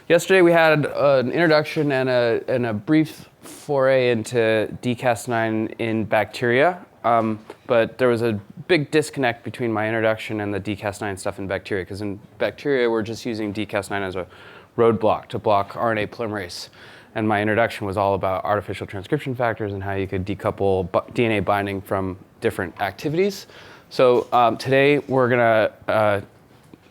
yesterday we had an introduction and a brief foray into dCas9 in bacteria, but there was a big disconnect between my introduction and the dCas9 stuff in bacteria, because in bacteria we're just using dCas9 as a roadblock to block RNA polymerase. And my introduction was all about artificial transcription factors and how you could decouple DNA binding from different activities. So today we're gonna,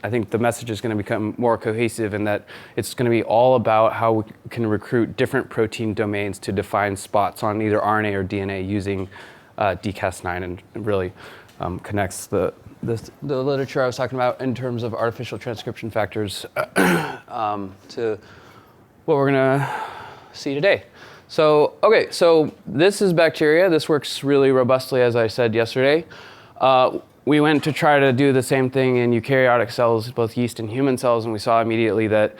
I think the message is gonna become more cohesive in that it's gonna be all about how we can recruit different protein domains to define spots on either RNA or DNA using dCas9, and really connects the literature I was talking about in terms of artificial transcription factors to what we're gonna see today. So, okay, so this is bacteria. This works really robustly, as I said yesterday. We went to try to do the same thing in eukaryotic cells, both yeast and human cells, and we saw immediately that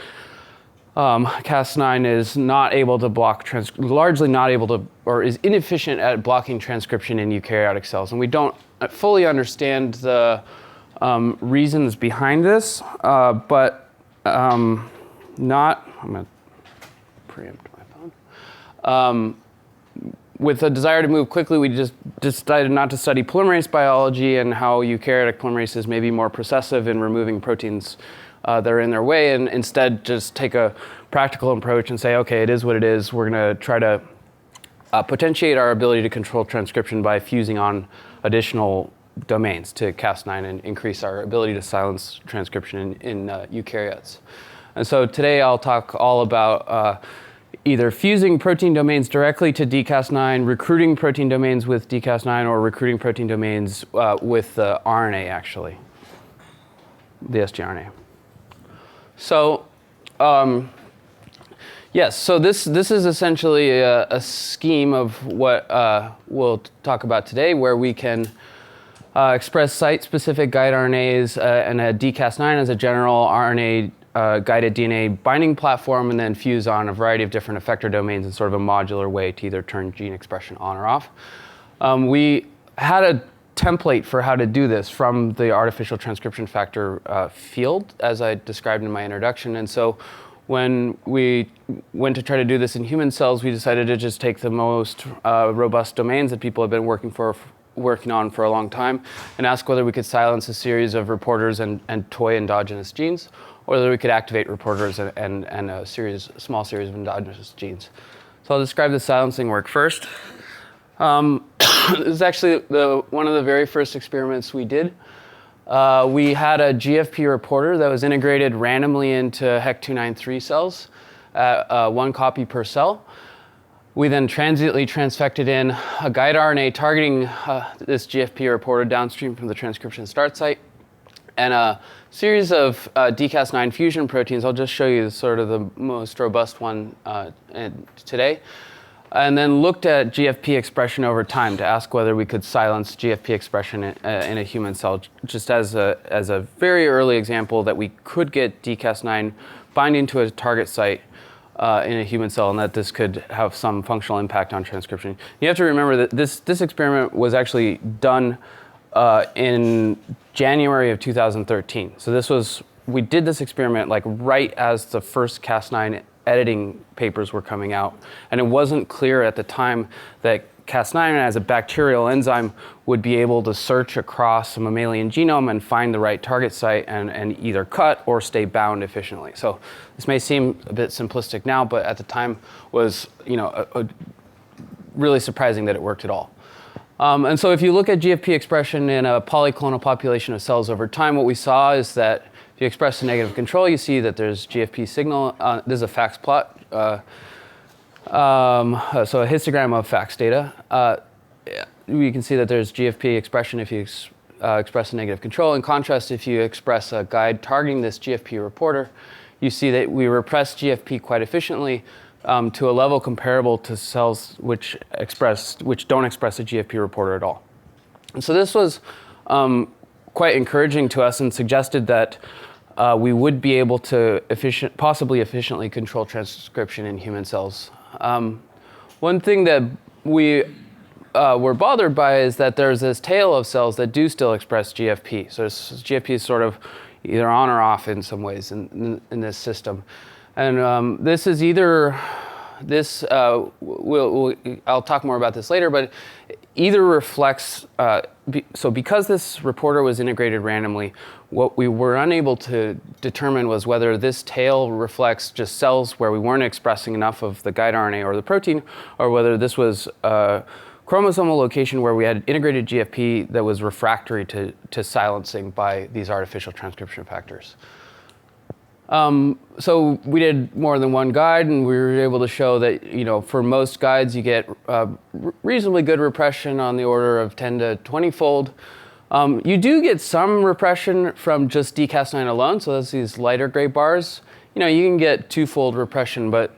Cas9 is not able to block, largely not able to, or is inefficient at blocking transcription in eukaryotic cells. And we don't fully understand the reasons behind this, but I'm gonna preempt my phone. With a desire to move quickly, we just decided not to study polymerase biology and how eukaryotic polymerases may be more processive in removing proteins that are in their way, and instead just take a practical approach and say, okay, it is what it is. We're gonna try to potentiate our ability to control transcription by fusing on additional domains to Cas9 and increase our ability to silence transcription in eukaryotes. And so today I'll talk all about either fusing protein domains directly to dCas9, recruiting protein domains with dCas9, or recruiting protein domains with the RNA, actually, the sgRNA. So, yes, so this is essentially a scheme of what we'll talk about today, where we can express site-specific guide RNAs and a dCas9 as a general RNA guided DNA binding platform, and then fuse on a variety of different effector domains in sort of a modular way to either turn gene expression on or off. We had a template for how to do this from the artificial transcription factor field, as I described in my introduction. And so when we went to try to do this in human cells, we decided to just take the most robust domains that people have been working on for a long time and ask whether we could silence a series of reporters and toy endogenous genes, or whether we could activate reporters and a small series of endogenous genes. So I'll describe the silencing work first. This is actually one of the very first experiments we did. We had a GFP reporter that was integrated randomly into HEC293 cells at 1 copy per cell. We then transiently transfected in a guide RNA targeting this GFP reporter downstream from the transcription start site, and a series of dCas9 fusion proteins. I'll just show you sort of the most robust one today. And then looked at GFP expression over time to ask whether we could silence GFP expression in a human cell, just as a very early example that we could get dCas9 binding to a target site in a human cell, and that this could have some functional impact on transcription. You have to remember that this experiment was actually done in January of 2013. So we did this experiment like right as the first Cas9 editing papers were coming out. And it wasn't clear at the time that Cas9 as a bacterial enzyme would be able to search across a mammalian genome and find the right target site and either cut or stay bound efficiently. So this may seem a bit simplistic now, but at the time was really surprising that it worked at all. And so if you look at GFP expression in a polyclonal population of cells over time, what we saw is that if you express a negative control, you see that there's GFP signal. This is a FACS plot, so a histogram of FACS data. You can see that there's GFP expression if you express a negative control. In contrast, if you express a guide targeting this GFP reporter, you see that we repress GFP quite efficiently to a level comparable to cells which don't express a GFP reporter at all. And so this was quite encouraging to us and suggested that we would be able to possibly efficiently control transcription in human cells. One thing that we were bothered by is that there's this tail of cells that do still express GFP. So GFP is sort of either on or off in some ways in this system. And this is either, I'll talk more about this later, but either reflects, so because this reporter was integrated randomly, what we were unable to determine was whether this tail reflects just cells where we weren't expressing enough of the guide RNA or the protein, or whether this was a chromosomal location where we had integrated GFP that was refractory to silencing by these artificial transcription factors. So we did more than one guide, and we were able to show that, for most guides, you get reasonably good repression on the order of 10 to 20-fold. You do get some repression from just dCas9 alone, so that's these lighter gray bars. You can get 2-fold repression, but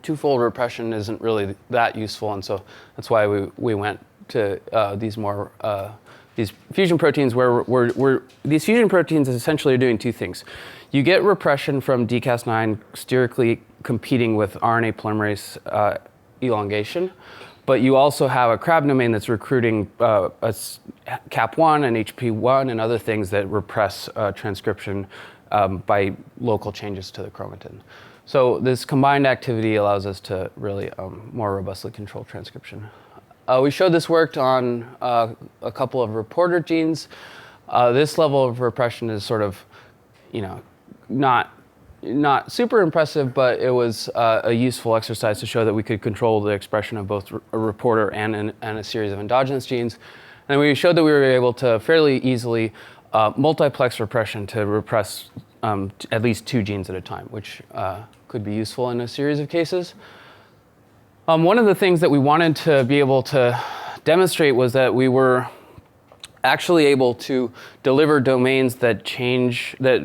2-fold repression isn't really that useful, and so that's why we went to these fusion proteins where these fusion proteins essentially are doing two things. You get repression from dCas9 sterically competing with RNA polymerase elongation, but you also have a CRAB domain that's recruiting CAP1 and HP1 and other things that repress transcription by local changes to the chromatin. So this combined activity allows us to really more robustly control transcription. We showed this worked on a couple of reporter genes. This level of repression is sort of, not super impressive, but it was a useful exercise to show that we could control the expression of both a reporter and a series of endogenous genes. And we showed that we were able to fairly easily multiplex repression to repress at least 2 genes at a time, which could be useful in a series of cases. One of the things that we wanted to be able to demonstrate was that we were actually able to deliver domains that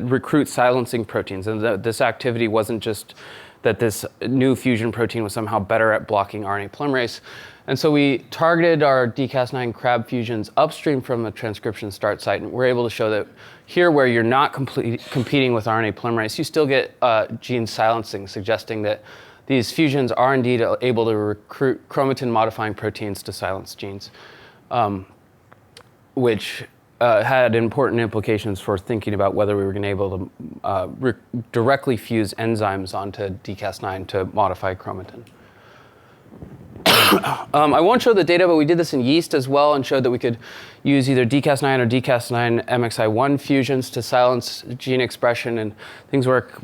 recruit silencing proteins, and that this activity wasn't just that this new fusion protein was somehow better at blocking RNA polymerase. And so we targeted our dCas9 CRAB fusions upstream from the transcription start site, and we're able to show that here, where you're not competing with RNA polymerase, you still get gene silencing, suggesting that these fusions are indeed able to recruit chromatin-modifying proteins to silence genes, which had important implications for thinking about whether we were going to be able to directly fuse enzymes onto dCas9 to modify chromatin. I won't show the data, but we did this in yeast as well and showed that we could use either dCas9 or dCas9 MXI1 fusions to silence gene expression, and things work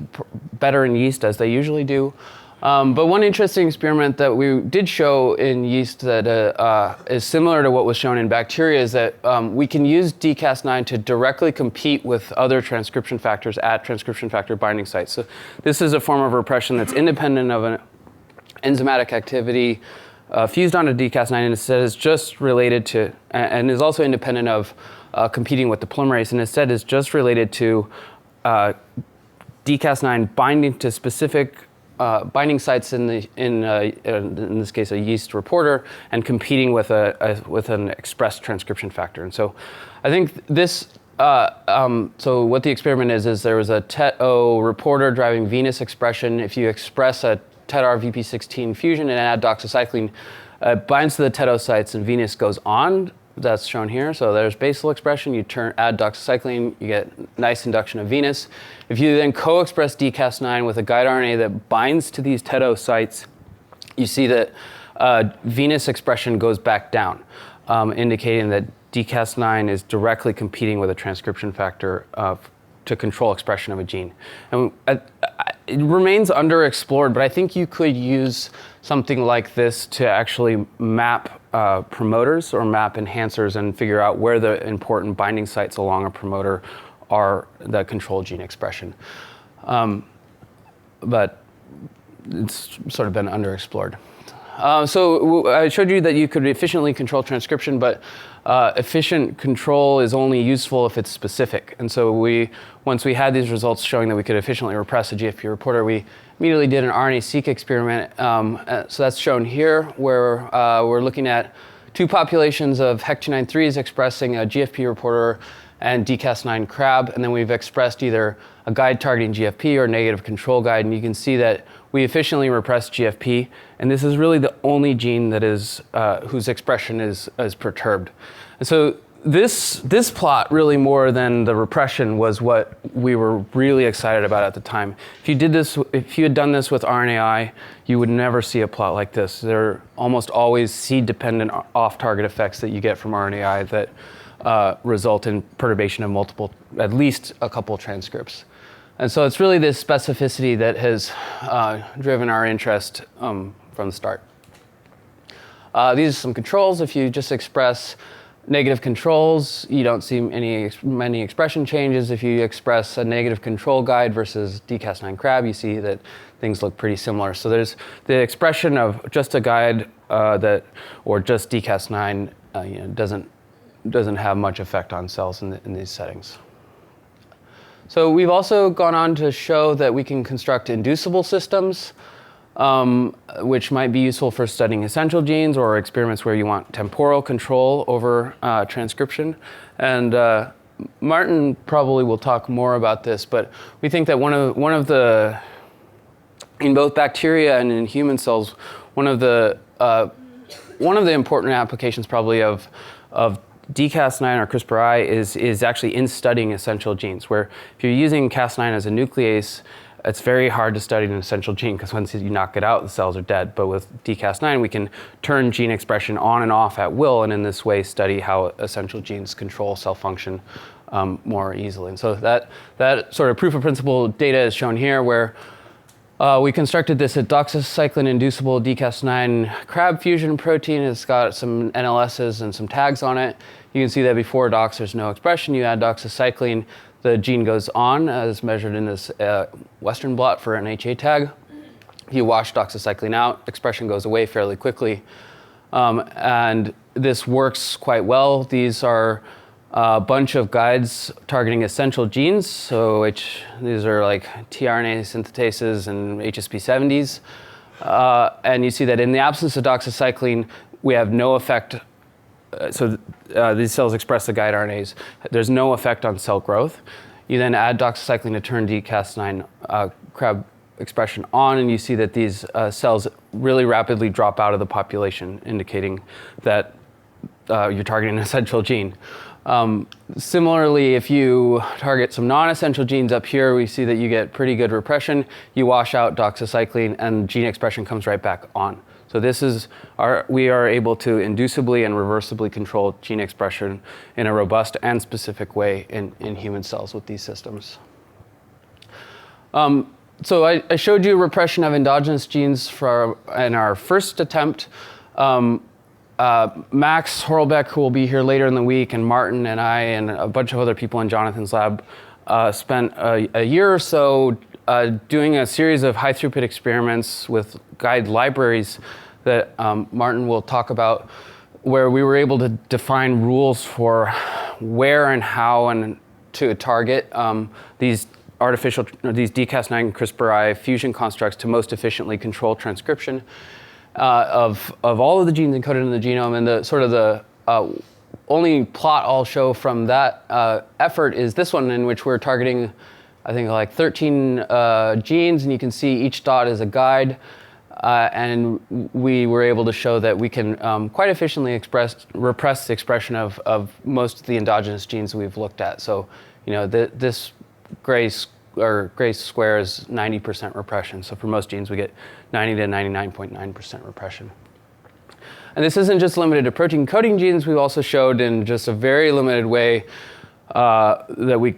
better in yeast as they usually do. But one interesting experiment that we did show in yeast that is similar to what was shown in bacteria is that we can use dCas9 to directly compete with other transcription factors at transcription factor binding sites. So this is a form of repression that's independent of an enzymatic activity fused onto dCas9, and instead is just related to, and is also independent of competing with the polymerase, and instead is just related to dCas9 binding to specific binding sites in this case a yeast reporter, and competing with an expressed transcription factor. And so I think this so what the experiment is there was a TET-O reporter driving venous expression. If you express a TET-R VP16 fusion and add doxycycline, it binds to the TET-O sites and venous goes on. That's shown here. So there's basal expression. You add doxycycline, you get nice induction of venous. If you then co-express dCas9 with a guide RNA that binds to these TET-O sites, you see that venous expression goes back down, indicating that dCas9 is directly competing with a transcription factor to control expression of a gene. And it remains underexplored, but I think you could use something like this to actually map promoters or map enhancers and figure out where the important binding sites along a promoter are that control gene expression. But it's sort of been underexplored. So I showed you that you could efficiently control transcription, but efficient control is only useful if it's specific. And so once we had these results showing that we could efficiently repress a GFP reporter, we immediately did an RNA-seq experiment. So that's shown here, where we're looking at 2 populations of HEC293s expressing a GFP reporter and dCas9 CRAB, and then we've expressed either a guide targeting GFP or negative control guide, and you can see that we efficiently repress GFP, and this is really the only gene that is whose expression is perturbed. And so this plot, really more than the repression, was what we were really excited about at the time. If you had done this with RNAi, you would never see a plot like this. There are almost always seed-dependent off-target effects that you get from RNAi that result in perturbation of at least a couple transcripts. And so it's really this specificity that has driven our interest from the start. These are some controls. If you just express negative controls, you don't see many expression changes. If you express a negative control guide versus dCas9 crab, you see that things look pretty similar. So there's the expression of just a guide or just dCas9 doesn't have much effect on cells in these settings. So we've also gone on to show that we can construct inducible systems, which might be useful for studying essential genes or experiments where you want temporal control over transcription. And Martin probably will talk more about this, but we think that in both bacteria and in human cells, one of the important applications probably of dCas9 or CRISPR-I is actually in studying essential genes, where if you're using Cas9 as a nuclease, it's very hard to study an essential gene because once you knock it out, the cells are dead. But with dCas9, we can turn gene expression on and off at will, and in this way study how essential genes control cell function more easily. And so that sort of proof of principle data is shown here, where we constructed this at doxycycline-inducible dCas9 crab fusion protein. It's got some NLSs and some tags on it. You can see that before dox, there's no expression. You add doxycycline, the gene goes on, as measured in this Western blot for an HA tag. If you wash doxycycline out, expression goes away fairly quickly. And this works quite well. These are a bunch of guides targeting essential genes. So these are like tRNA synthetases and HSP70s. And you see that in the absence of doxycycline, we have no effect. These cells express the guide RNAs. There's no effect on cell growth. You then add doxycycline to turn dCas9 crab expression on, and you see that these cells really rapidly drop out of the population, indicating that you're targeting an essential gene. Similarly, if you target some non-essential genes up here, we see that you get pretty good repression. You wash out doxycycline, and gene expression comes right back on. So we are able to inducibly and reversibly control gene expression in a robust and specific way in human cells with these systems. So I showed you repression of endogenous genes in our first attempt. Max Horlbeck, who will be here later in the week, and Martin and I and a bunch of other people in Jonathan's lab spent a year or so doing a series of high throughput experiments with guide libraries that Martin will talk about, where we were able to define rules for where and how and to target these dCas9 CRISPR-I fusion constructs to most efficiently control transcription of all of the genes encoded in the genome. And the only plot I'll show from that effort is this one, in which we're targeting, I think, like 13 genes, and you can see each dot is a guide. And we were able to show that we can quite efficiently repress the expression of most of the endogenous genes we've looked at. So, this gray square is 90% repression. So for most genes, we get 90 to 99.9% repression. And this isn't just limited to protein coding genes. We also showed in just a very limited way that we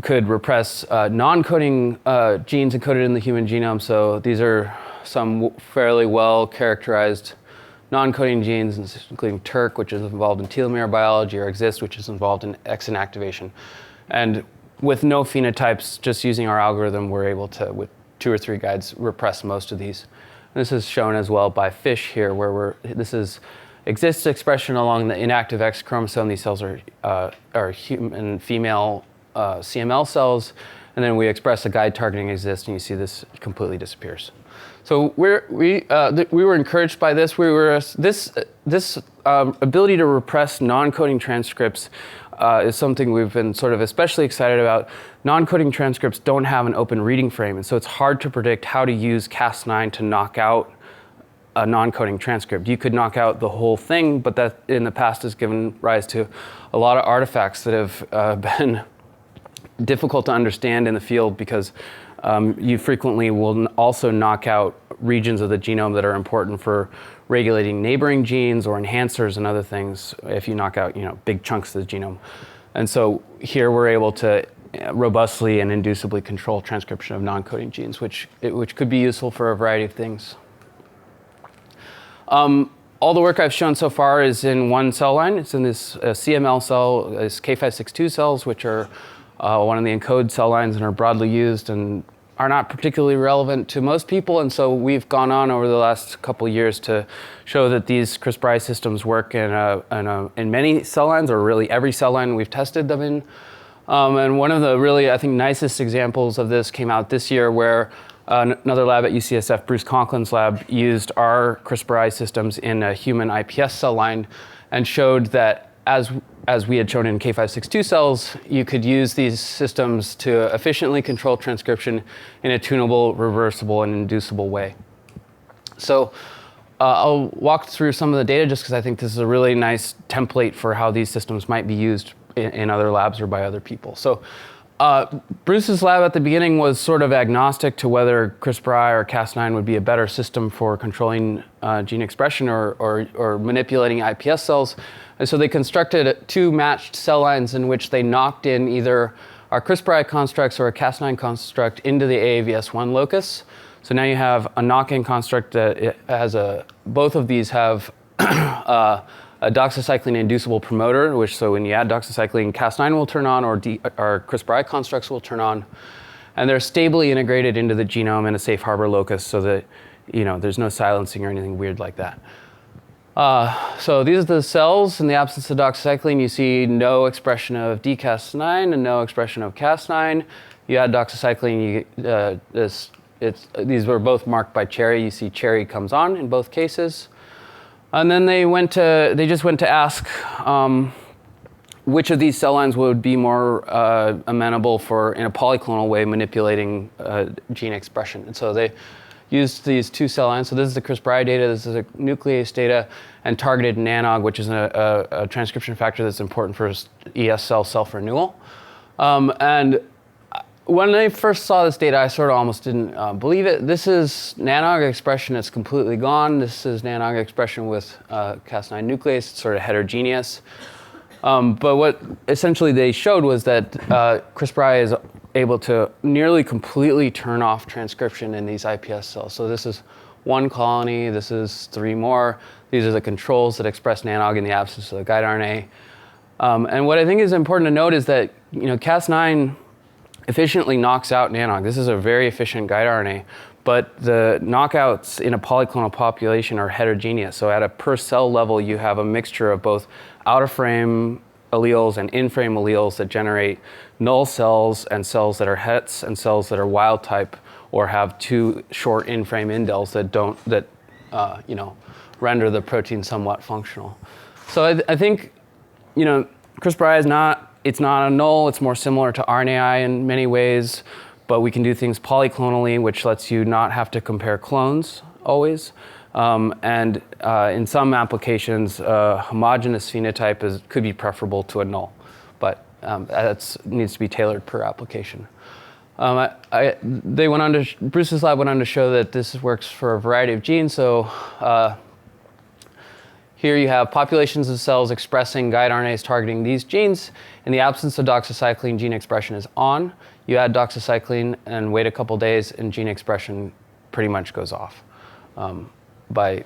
could repress non-coding genes encoded in the human genome. So these are some fairly well-characterized non-coding genes, including TERK, which is involved in telomere biology, or EXIST, which is involved in exon activation. And with no phenotypes, just using our algorithm, we're able to, with 2 or 3 guides, repress most of these. And this is shown as well by FISH here, where this is EXIST expression along the inactive X chromosome. These cells are human female CML cells, and then we express a guide targeting EXIST, and you see this completely disappears. So we were encouraged by this. This ability to repress non-coding transcripts is something we've been sort of especially excited about. Non-coding transcripts don't have an open reading frame, and so it's hard to predict how to use Cas9 to knock out a non-coding transcript. You could knock out the whole thing, but that in the past has given rise to a lot of artifacts that have been difficult to understand in the field because you frequently will also knock out regions of the genome that are important for regulating neighboring genes or enhancers and other things if you knock out big chunks of the genome. And so here we're able to robustly and inducibly control transcription of non-coding genes, which could be useful for a variety of things. All the work I've shown so far is in one cell line. It's in this CML cell, this K562 cells, which are one of the ENCODE cell lines and are broadly used and are not particularly relevant to most people. And so we've gone on over the last couple of years to show that these CRISPR systems work in many cell lines, or really every cell line we've tested them in. And one of the really, I think, nicest examples of this came out this year where another lab at UCSF, Bruce Conklin's lab, used our CRISPR systems in a human iPS cell line and showed that as we had shown in K562 cells, you could use these systems to efficiently control transcription in a tunable, reversible, and inducible way. So I'll walk through some of the data just because I think this is a really nice template for how these systems might be used in other labs or by other people. So Bruce's lab at the beginning was sort of agnostic to whether CRISPR or Cas9 would be a better system for controlling gene expression or manipulating iPS cells. And so they constructed two matched cell lines in which they knocked in either our CRISPR constructs or a Cas9 construct into the AAVS1 locus. So now you have a knock-in construct that has both of these have a doxycycline inducible promoter, which so when you add doxycycline, Cas9 will turn on or CRISPR constructs will turn on. And they're stably integrated into the genome in a safe harbor locus so that there's no silencing or anything weird like that. So these are the cells. In the absence of doxycycline, you see no expression of dCas9 and no expression of Cas9. You add doxycycline, these were both marked by cherry. You see cherry comes on in both cases. And then they just went to ask which of these cell lines would be more amenable for, in a polyclonal way, manipulating gene expression. And so they used these two cell lines. So this is the CRISPR data, this is the nuclease data, and targeted NANOG, which is a transcription factor that's important for ES cell self-renewal. And when I first saw this data, I sort of almost didn't believe it. This is NANOG expression that's completely gone. This is NANOG expression with Cas9 nuclease. It's sort of heterogeneous. But what essentially they showed was that CRISPR is able to nearly completely turn off transcription in these iPS cells. So this is one colony. This is three more. These are the controls that express NANOG in the absence of the guide RNA. And what I think is important to note is that Cas9 efficiently knocks out NANOG. This is a very efficient guide RNA, but the knockouts in a polyclonal population are heterogeneous. So at a per cell level, you have a mixture of both out-of-frame alleles and in-frame alleles that generate null cells and cells that are hets and cells that are wild type or have two short in-frame indels that render the protein somewhat functional. So I think CRISPR is not a null. It's more similar to RNAi in many ways, but we can do things polyclonally, which lets you not have to compare clones always. And in some applications, homogeneous phenotype could be preferable to a null, but that needs to be tailored per application. Bruce's lab went on to show that this works for a variety of genes. So here you have populations of cells expressing guide RNAs targeting these genes. In the absence of doxycycline, gene expression is on. You add doxycycline and wait a couple days, and gene expression pretty much goes off by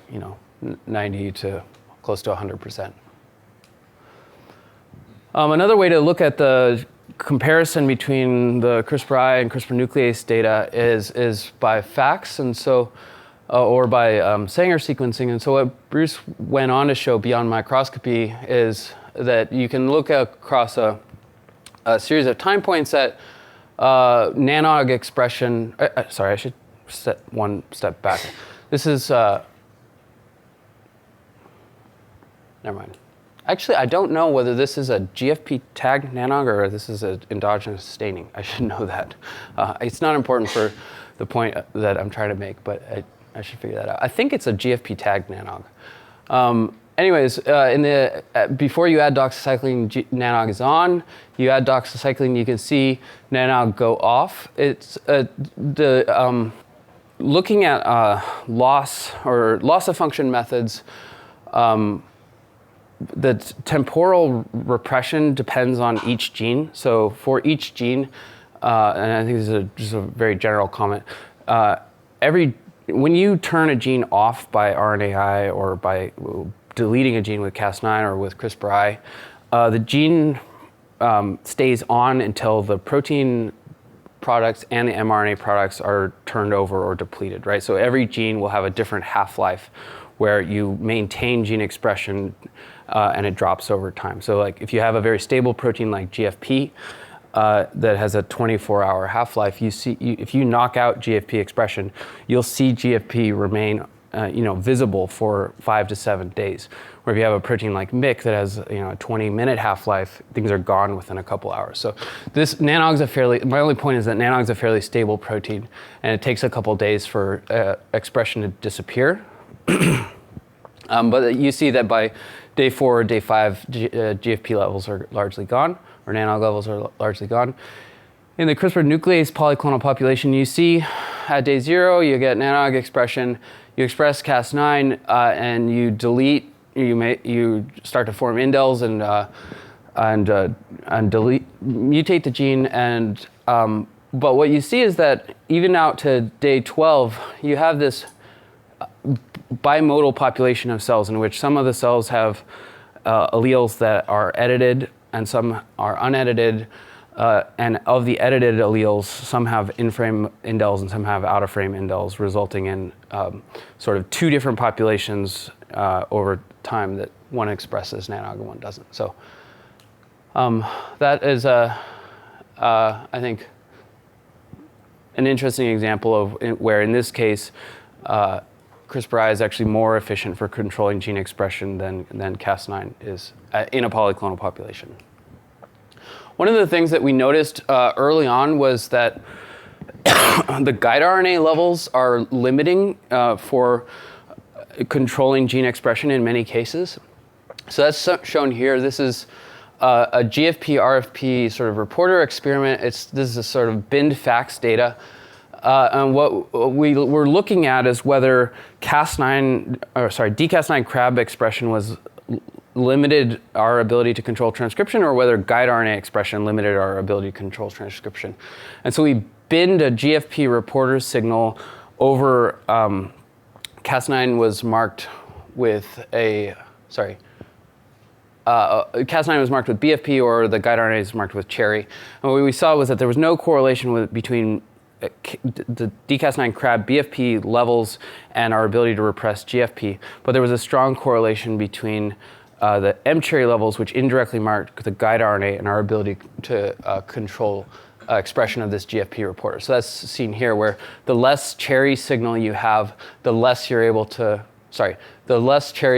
90 to close to 100%. Another way to look at the comparison between the CRISPR and CRISPR nuclease data is by FACS, and so or by Sanger sequencing. And so what Bruce went on to show beyond microscopy is that you can look across a series of time points at NANOG expression. Sorry, I should set one step back. This is, never mind. Actually, I don't know whether this is a GFP tagged NANOG or this is an endogenous staining. I should know that. It's not important for the point that I'm trying to make, but I should figure that out. I think it's a GFP tagged nanog. Anyways, before you add doxycycline, nanog is on. You add doxycycline, you can see nanog go off. It's looking at loss of function methods. The temporal repression depends on each gene. So for each gene, and I think this is just a very general comment, when you turn a gene off by RNAi or by deleting a gene with Cas9 or with CRISPR-I, the gene stays on until the protein products and the mRNA products are turned over or depleted, right? So every gene will have a different half-life where you maintain gene expression and it drops over time. So like if you have a very stable protein like GFP that has a 24-hour half-life, if you knock out GFP expression, you'll see GFP remain visible for 5 to 7 days. Where if you have a protein like MYC that has a 20-minute half-life, things are gone within a couple hours. So my only point is that nanog's a fairly stable protein, and it takes a couple days for expression to disappear. But you see that by day 4 or day 5, GFP levels are largely gone, or nanog levels are largely gone. In the CRISPR nuclease polyclonal population, you see at day 0, you get nanog expression, you express Cas9, and you delete, you start to form indels and mutate the gene. But what you see is that even out to day 12, you have this bimodal population of cells in which some of the cells have alleles that are edited and some are unedited. And of the edited alleles, some have in-frame indels and some have out-of-frame indels, resulting in sort of 2 different populations over time that one expresses nanog and one doesn't. So that is, I think, an interesting example of where, in this case, CRISPR-I is actually more efficient for controlling gene expression than Cas9 is in a polyclonal population. One of the things that we noticed early on was that the guide RNA levels are limiting for controlling gene expression in many cases. So that's shown here. This is a GFP RFP sort of reporter experiment. This is a sort of binned fax data. And what we're looking at is whether dCas9 crab expression was limited our ability to control transcription, or whether guide RNA expression limited our ability to control transcription. And so we binned a GFP reporter signal over Cas9 was marked with Cas9 was marked with BFP, or the guide RNA is marked with cherry. And what we saw was that there was no correlation between the dCas9 crab BFP levels and our ability to repress GFP, but there was a strong correlation between the M-cherry levels, which indirectly marked the guide RNA, and our ability to control expression of this GFP reporter. So that's seen here, where the less cherry signal you have, the less cherry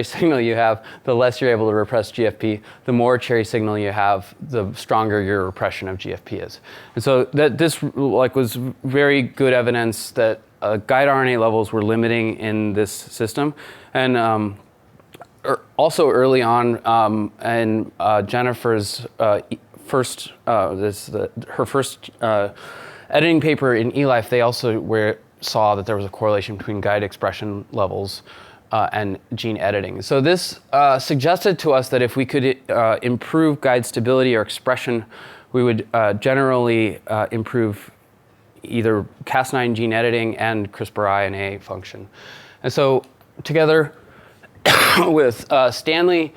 signal you have, the less you're able to repress GFP. The more cherry signal you have, the stronger your repression of GFP is. And so this was very good evidence that guide RNA levels were limiting in this system. And also early on, in Jennifer's first editing paper in eLife, they also saw that there was a correlation between guide expression levels and gene editing. So this suggested to us that if we could improve guide stability or expression, we would generally improve either Cas9 gene editing and CRISPR-I and A function. And so together with Stanley,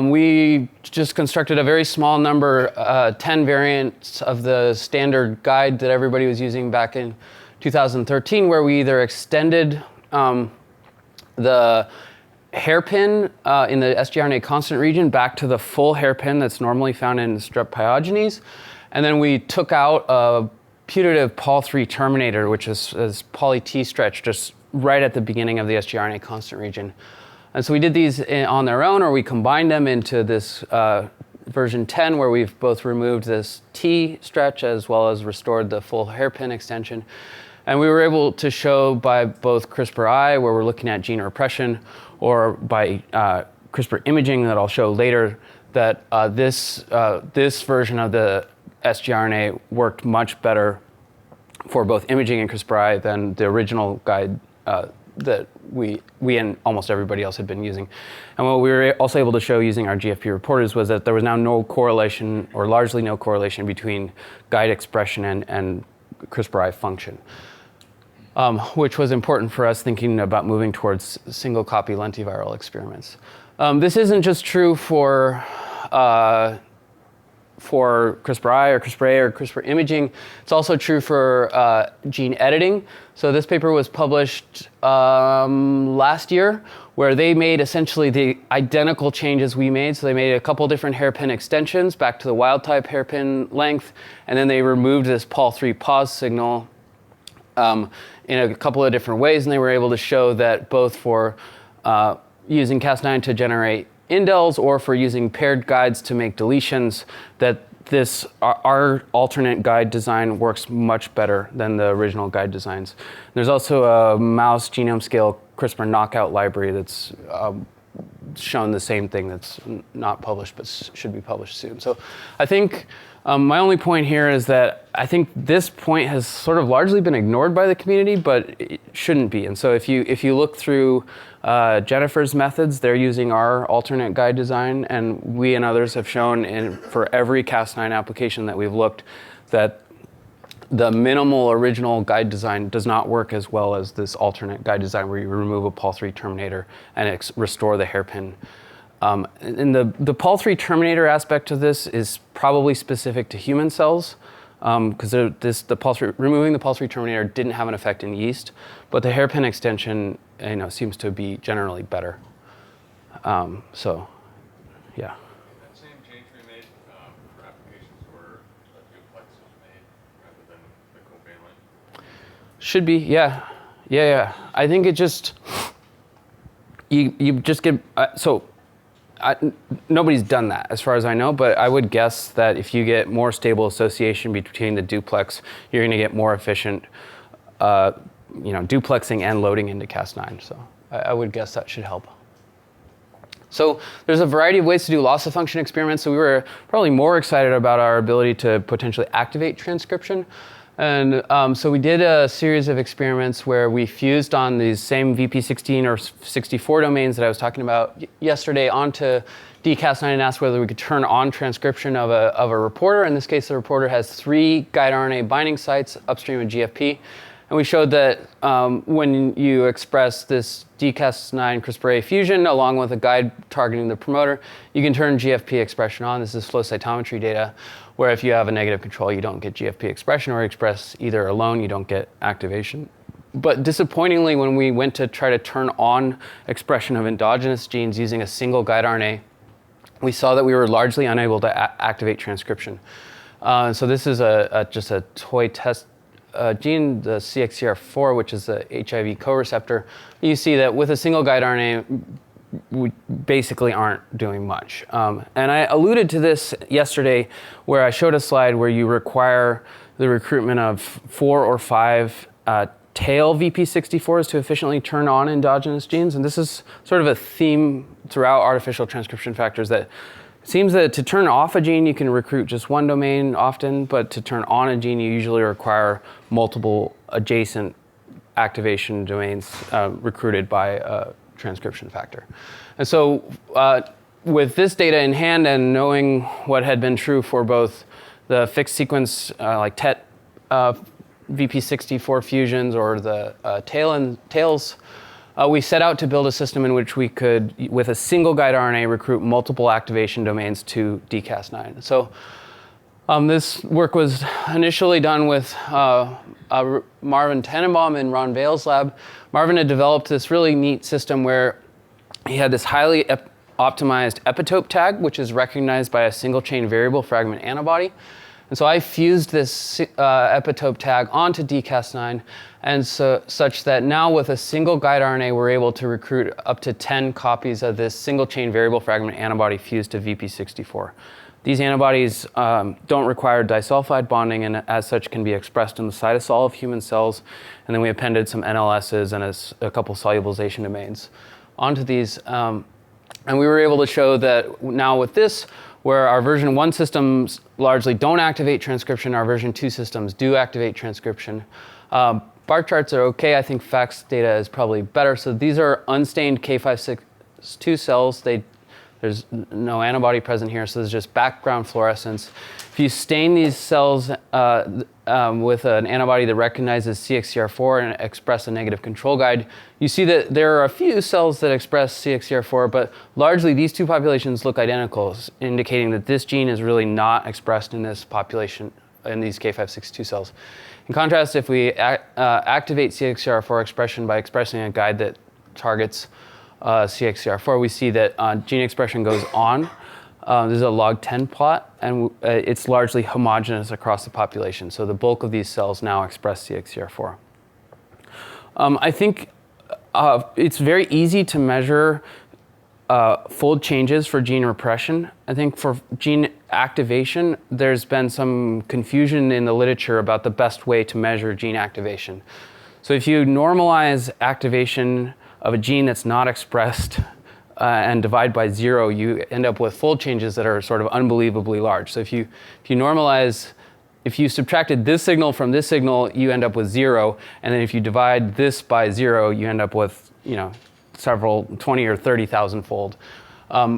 we just constructed a very small number, 10 variants of the standard guide that everybody was using back in 2013, where we either extended the hairpin in the sgRNA constant region back to the full hairpin that's normally found in strep pyogenes, and then we took out a putative Pol3 terminator, which is poly-T stretch, just right at the beginning of the sgRNA constant region. And so we did these on their own, or we combined them into this version 10, where we've both removed this T stretch as well as restored the full hairpin extension. And we were able to show by both CRISPR-I, where we're looking at gene repression, or by CRISPR imaging that I'll show later, that this version of the sgRNA worked much better for both imaging and CRISPR-I than the original guide that we and almost everybody else had been using. And what we were also able to show using our GFP reporters was that there was now no correlation, or largely no correlation, between guide expression and CRISPR-I function, which was important for us thinking about moving towards single copy lentiviral experiments. This isn't just true for CRISPR-I or CRISPR-A or CRISPR imaging. It's also true for gene editing. So this paper was published last year, where they made essentially the identical changes we made. So they made a couple different hairpin extensions back to the wild type hairpin length, and then they removed this Pol3 pause signal in a couple of different ways, and they were able to show that both for using Cas9 to generate indels or for using paired guides to make deletions, that our alternate guide design works much better than the original guide designs. There's also a mouse genome scale CRISPR knockout library that's shown the same thing, that's not published but should be published soon. So I think my only point here is that I think this point has sort of largely been ignored by the community, but it shouldn't be. And so if you look through Jennifer's methods, they're using our alternate guide design, and we and others have shown for every Cas9 application that we've looked that the minimal original guide design does not work as well as this alternate guide design where you remove a Pol3 terminator and restore the hairpin. And the Pol3 terminator aspect of this is probably specific to human cells, because removing the Pol3 terminator didn't have an effect in yeast, but the hairpin extension seems to be generally better. So, yeah. That same change we made for applications where a duplex was made rather than the covalent? Should be, yeah. I think it just, you just get, nobody's done that as far as I know, but I would guess that if you get more stable association between the duplex, you're going to get more efficient duplexing and loading into Cas9. So I would guess that should help. So there's a variety of ways to do loss of function experiments. So we were probably more excited about our ability to potentially activate transcription. And so we did a series of experiments where we fused on these same VP16 or 64 domains that I was talking about yesterday onto dCas9 and asked whether we could turn on transcription of a reporter. In this case, the reporter has 3 guide RNA binding sites upstream of GFP. And we showed that when you express this dCas9 CRISPR-A fusion along with a guide targeting the promoter, you can turn GFP expression on. This is flow cytometry data, where if you have a negative control, you don't get GFP expression, or express either alone, you don't get activation. But disappointingly, when we went to try to turn on expression of endogenous genes using a single guide RNA, we saw that we were largely unable to activate transcription. So this is just a toy test gene, the CXCR4, which is the HIV co-receptor. You see that with a single guide RNA, we basically aren't doing much. And I alluded to this yesterday where I showed a slide where you require the recruitment of 4 or 5 tail VP64s to efficiently turn on endogenous genes. And this is sort of a theme throughout artificial transcription factors, that it seems that to turn off a gene, you can recruit just one domain often, but to turn on a gene, you usually require multiple adjacent activation domains recruited by a transcription factor. And so with this data in hand and knowing what had been true for both the fixed sequence like TET VP64 fusions or the tails, we set out to build a system in which we could, with a single guide RNA, recruit multiple activation domains to dCas9. So this work was initially done with Marvin Tenenbaum in Ron Vale's lab. Marvin had developed this really neat system where he had this highly optimized epitope tag, which is recognized by a single chain variable fragment antibody. And so I fused this epitope tag onto dCas9, and such that now with a single guide RNA, we're able to recruit up to 10 copies of this single chain variable fragment antibody fused to VP64. These antibodies don't require disulfide bonding, and as such can be expressed in the cytosol of human cells. And then we appended some NLSs and a couple solubilization domains onto these. And we were able to show that now with this, where our version 1 systems largely don't activate transcription, our version 2 systems do activate transcription. Bar charts are okay. I think FACS data is probably better. So these are unstained K562 cells. There's no antibody present here, so there's just background fluorescence. If you stain these cells with an antibody that recognizes CXCR4 and express a negative control guide, you see that there are a few cells that express CXCR4, but largely these two populations look identical, indicating that this gene is really not expressed in this population, in these K562 cells. In contrast, if we activate CXCR4 expression by expressing a guide that targets CXCR4, we see that gene expression goes on. This is a log 10 plot, and it's largely homogeneous across the population. So the bulk of these cells now express CXCR4. I think it's very easy to measure fold changes for gene repression. I think for gene activation, there's been some confusion in the literature about the best way to measure gene activation. So if you normalize activation of a gene that's not expressed and divide by 0, you end up with fold changes that are sort of unbelievably large. So if you normalize, if you subtracted this signal from this signal, you end up with 0, and then if you divide this by 0, you end up with, you know, several 20 or 30,000 fold.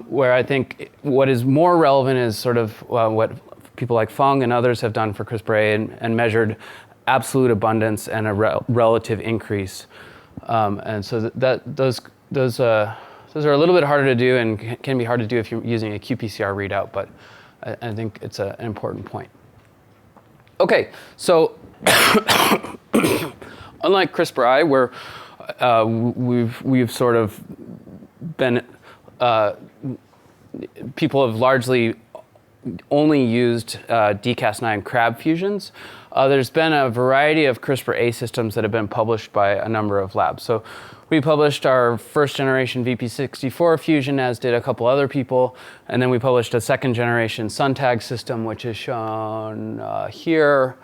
Where I think what is more relevant is sort of what people like Fung and others have done for CRISPR-A and measured absolute abundance and a relative increase. And so those are a little bit harder to do and can be hard to do if you're using a qPCR readout, but I think it's an important point. Okay, so unlike CRISPR-I, where we've sort of been, people have largely only used dCas9 crab fusions. There's been a variety of CRISPR-A systems that have been published by a number of labs. So we published our first generation VP64 fusion, as did a couple other people. And then we published a second generation SUNTAG system, which is shown here.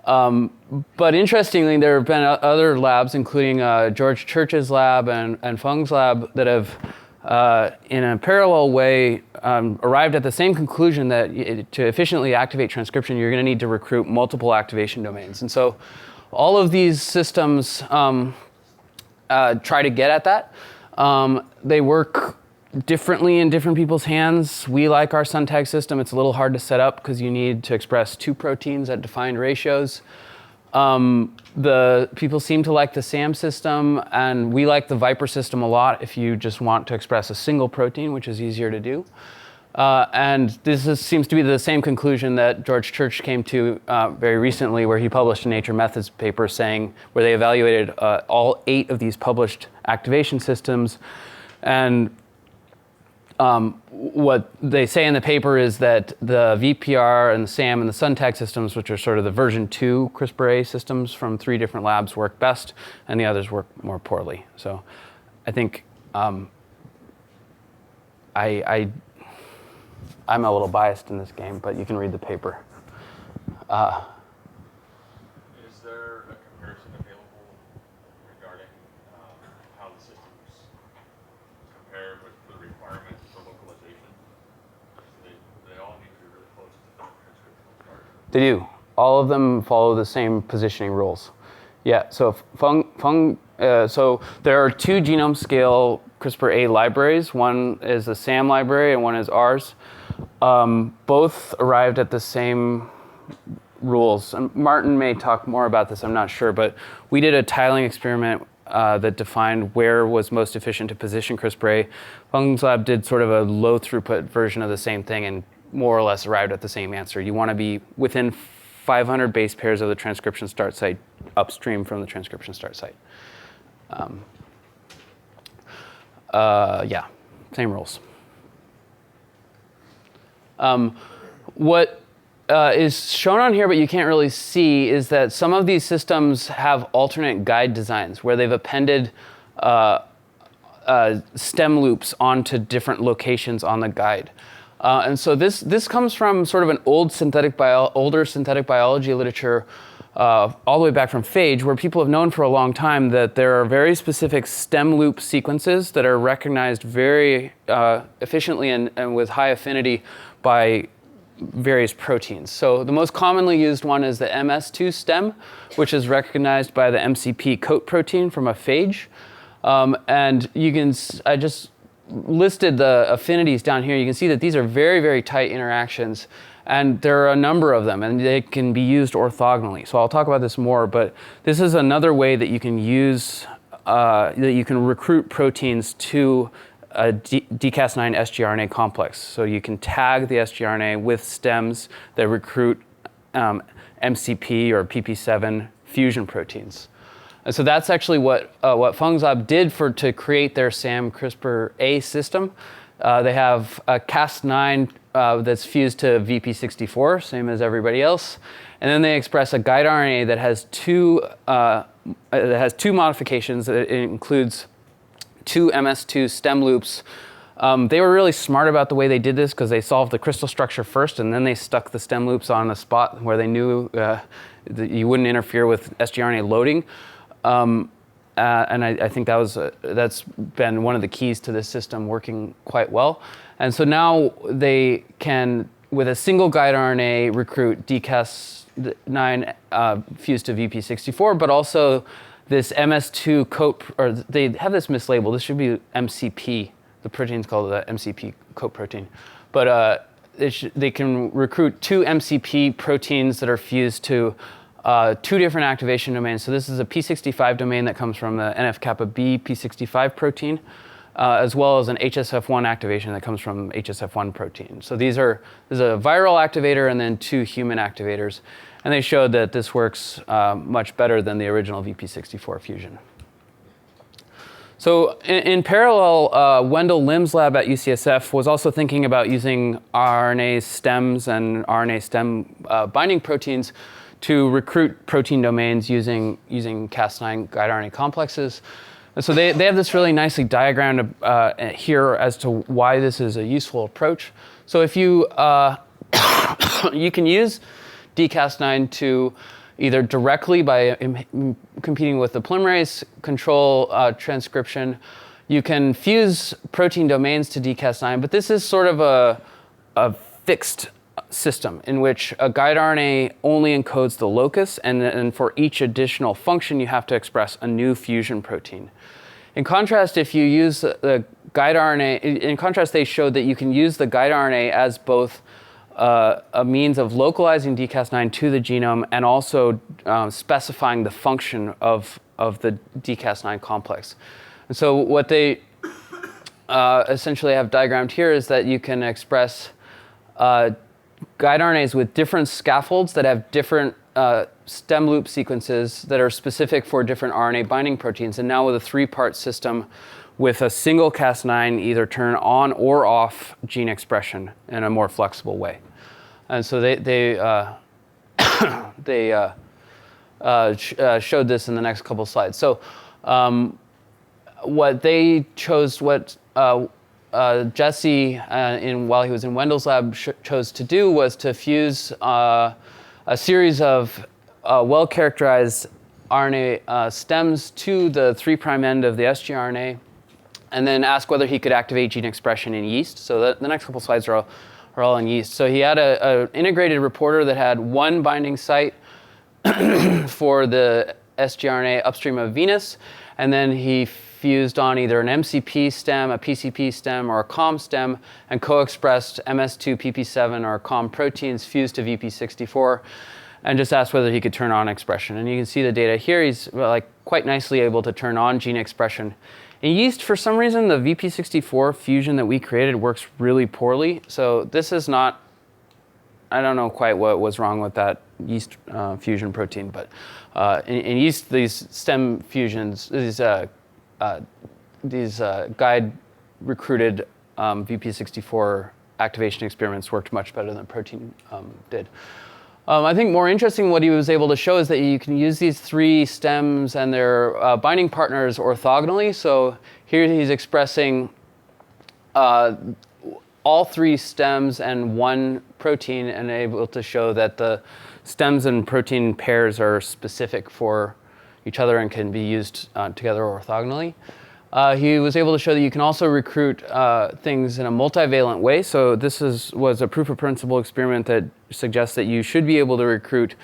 But interestingly, there have been other labs, including George Church's lab and Fung's lab, that have in a parallel way arrived at the same conclusion that to efficiently activate transcription, you're going to need to recruit multiple activation domains. And so all of these systems try to get at that. They work differently in different people's hands. We like our SUNTAG system. It's a little hard to set up because you need to express 2 proteins at defined ratios. The people seem to like the SAM system, and we like the Viper system a lot if you just want to express a single protein, which is easier to do. And seems to be the same conclusion that George Church came to very recently, where he published a Nature Methods paper where they evaluated all 8 of these published activation systems. And what they say in the paper is that the VPR and the SAM and the SUNTAG systems, which are sort of the version 2 CRISPR-A systems from 3 different labs, work best, and the others work more poorly. So I think I'm a little biased in this game, but you can read the paper. Is there a comparison available regarding how the systems compare with the requirements for localization? They all need to be really close to the transcriptional start. They do. All of them follow the same positioning rules. Yeah, so so there are 2 genome scale CRISPR-A libraries. One is the SAM library and one is ours. Both arrived at the same rules. And Martin may talk more about this, I'm not sure, but we did a tiling experiment that defined where was most efficient to position CRISPR-A. Fung's lab did sort of a low throughput version of the same thing and more or less arrived at the same answer. You want to be within 500 base pairs of the transcription start site upstream from the transcription start site. Yeah, same rules. What is shown on here, but you can't really see, is that some of these systems have alternate guide designs where they've appended stem loops onto different locations on the guide. And so this comes from sort of an older synthetic biology literature all the way back from phage, where people have known for a long time that there are very specific stem loop sequences that are recognized very efficiently and with high affinity by various proteins. So the most commonly used one is the MS2 stem, which is recognized by the MCP coat protein from a phage. And you can, I just listed the affinities down here. You can see that these are very, very tight interactions. And there are a number of them, and they can be used orthogonally. So I'll talk about this more, but this is another way that you can use, that you can recruit proteins to a dCas9 sgRNA complex. So you can tag the sgRNA with stems that recruit MCP or PP7 fusion proteins. And so that's actually what Feng's lab did to create their SAM CRISPR-A system. They have a Cas9 that's fused to VP64, same as everybody else. And then they express a guide RNA that has two modifications. It includes two MS2 stem loops. They were really smart about the way they did this because they solved the crystal structure first, and then they stuck the stem loops on a spot where they knew that you wouldn't interfere with sgRNA loading. And I think that's been one of the keys to this system working quite well. And so now they can, with a single guide RNA, recruit dCas9 fused to VP64, but also this MS2 coat, or they have this mislabeled. This should be MCP. The protein's called the MCP coat protein. But they can recruit two MCP proteins that are fused to two different activation domains. So this is a P65 domain that comes from the NF-kappa B P65 protein, as well as an HSF1 activation that comes from HSF1 protein. So there's a viral activator and then two human activators. And they showed that this works much better than the original VP64 fusion. So in parallel, Wendell Lim's lab at UCSF was also thinking about using RNA stems and RNA stem binding proteins to recruit protein domains using Cas9 guide RNA complexes. And so they have this really nicely diagrammed here as to why this is a useful approach. So if you you can use dCas9 to either directly by competing with the polymerase control transcription, you can fuse protein domains to dCas9, but this is sort of a fixed system in which a guide RNA only encodes the locus, and for each additional function, you have to express a new fusion protein. In contrast, if you use the guide RNA, in contrast, they showed that you can use the guide RNA as both a means of localizing dCas9 to the genome and also specifying the function of the dCas9 complex. And so what they essentially have diagrammed here is that you can express guide RNAs with different scaffolds that have different stem loop sequences that are specific for different RNA binding proteins. And now with a three-part system with a single Cas9 either turn on or off gene expression in a more flexible way. And so they showed this in the next couple slides. So what they chose, Jesse, while he was in Wendell's lab, chose to do was to fuse a series of well-characterized RNA stems to the 3' end of the sgRNA, and then ask whether he could activate gene expression in yeast. So the next couple slides are all in yeast. So he had an integrated reporter that had one binding site for the sgRNA upstream of Venus, and then he fused on either an MCP stem, a PCP stem, or a COM stem, and co-expressed MS2, PP7, or COM proteins fused to VP64, and just asked whether he could turn on expression. And you can see the data here. He's quite nicely able to turn on gene expression. In yeast, for some reason, the VP64 fusion that we created works really poorly. So this is not, I don't know quite what was wrong with that yeast fusion protein, but in yeast, these stem fusions, these guide recruited VP64 activation experiments worked much better than protein did. I think more interesting what he was able to show is that you can use these 3 stems and their binding partners orthogonally. So here he's expressing all 3 stems and 1 protein and able to show that the stems and protein pairs are specific for each other and can be used together orthogonally. He was able to show that you can also recruit things in a multivalent way. So this was a proof of principle experiment that suggests that you should be able to recruit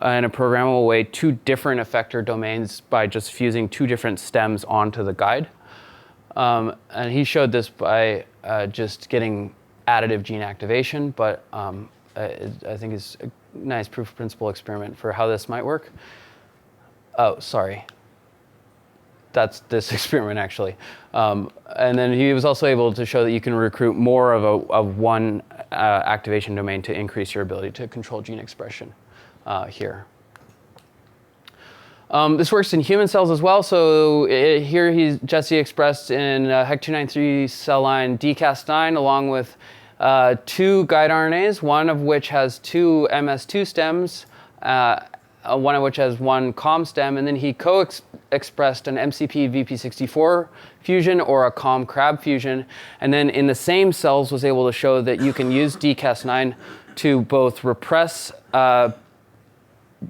in a programmable way 2 different effector domains by just fusing 2 different stems onto the guide. And he showed this by just getting additive gene activation, but I think it's a nice proof of principle experiment for how this might work. Oh, sorry. That's this experiment, actually. And then he was also able to show that you can recruit more of one activation domain to increase your ability to control gene expression here. This works in human cells as well. So here Jesse expressed in HEC293 cell line dCas9 along with 2 guide RNAs, one of which has 2 MS2 stems, one of which has 1 COM stem, and then he co-expressed an MCP VP64 fusion or a COM crab fusion, and then in the same cells was able to show that you can use dCas9 to both repress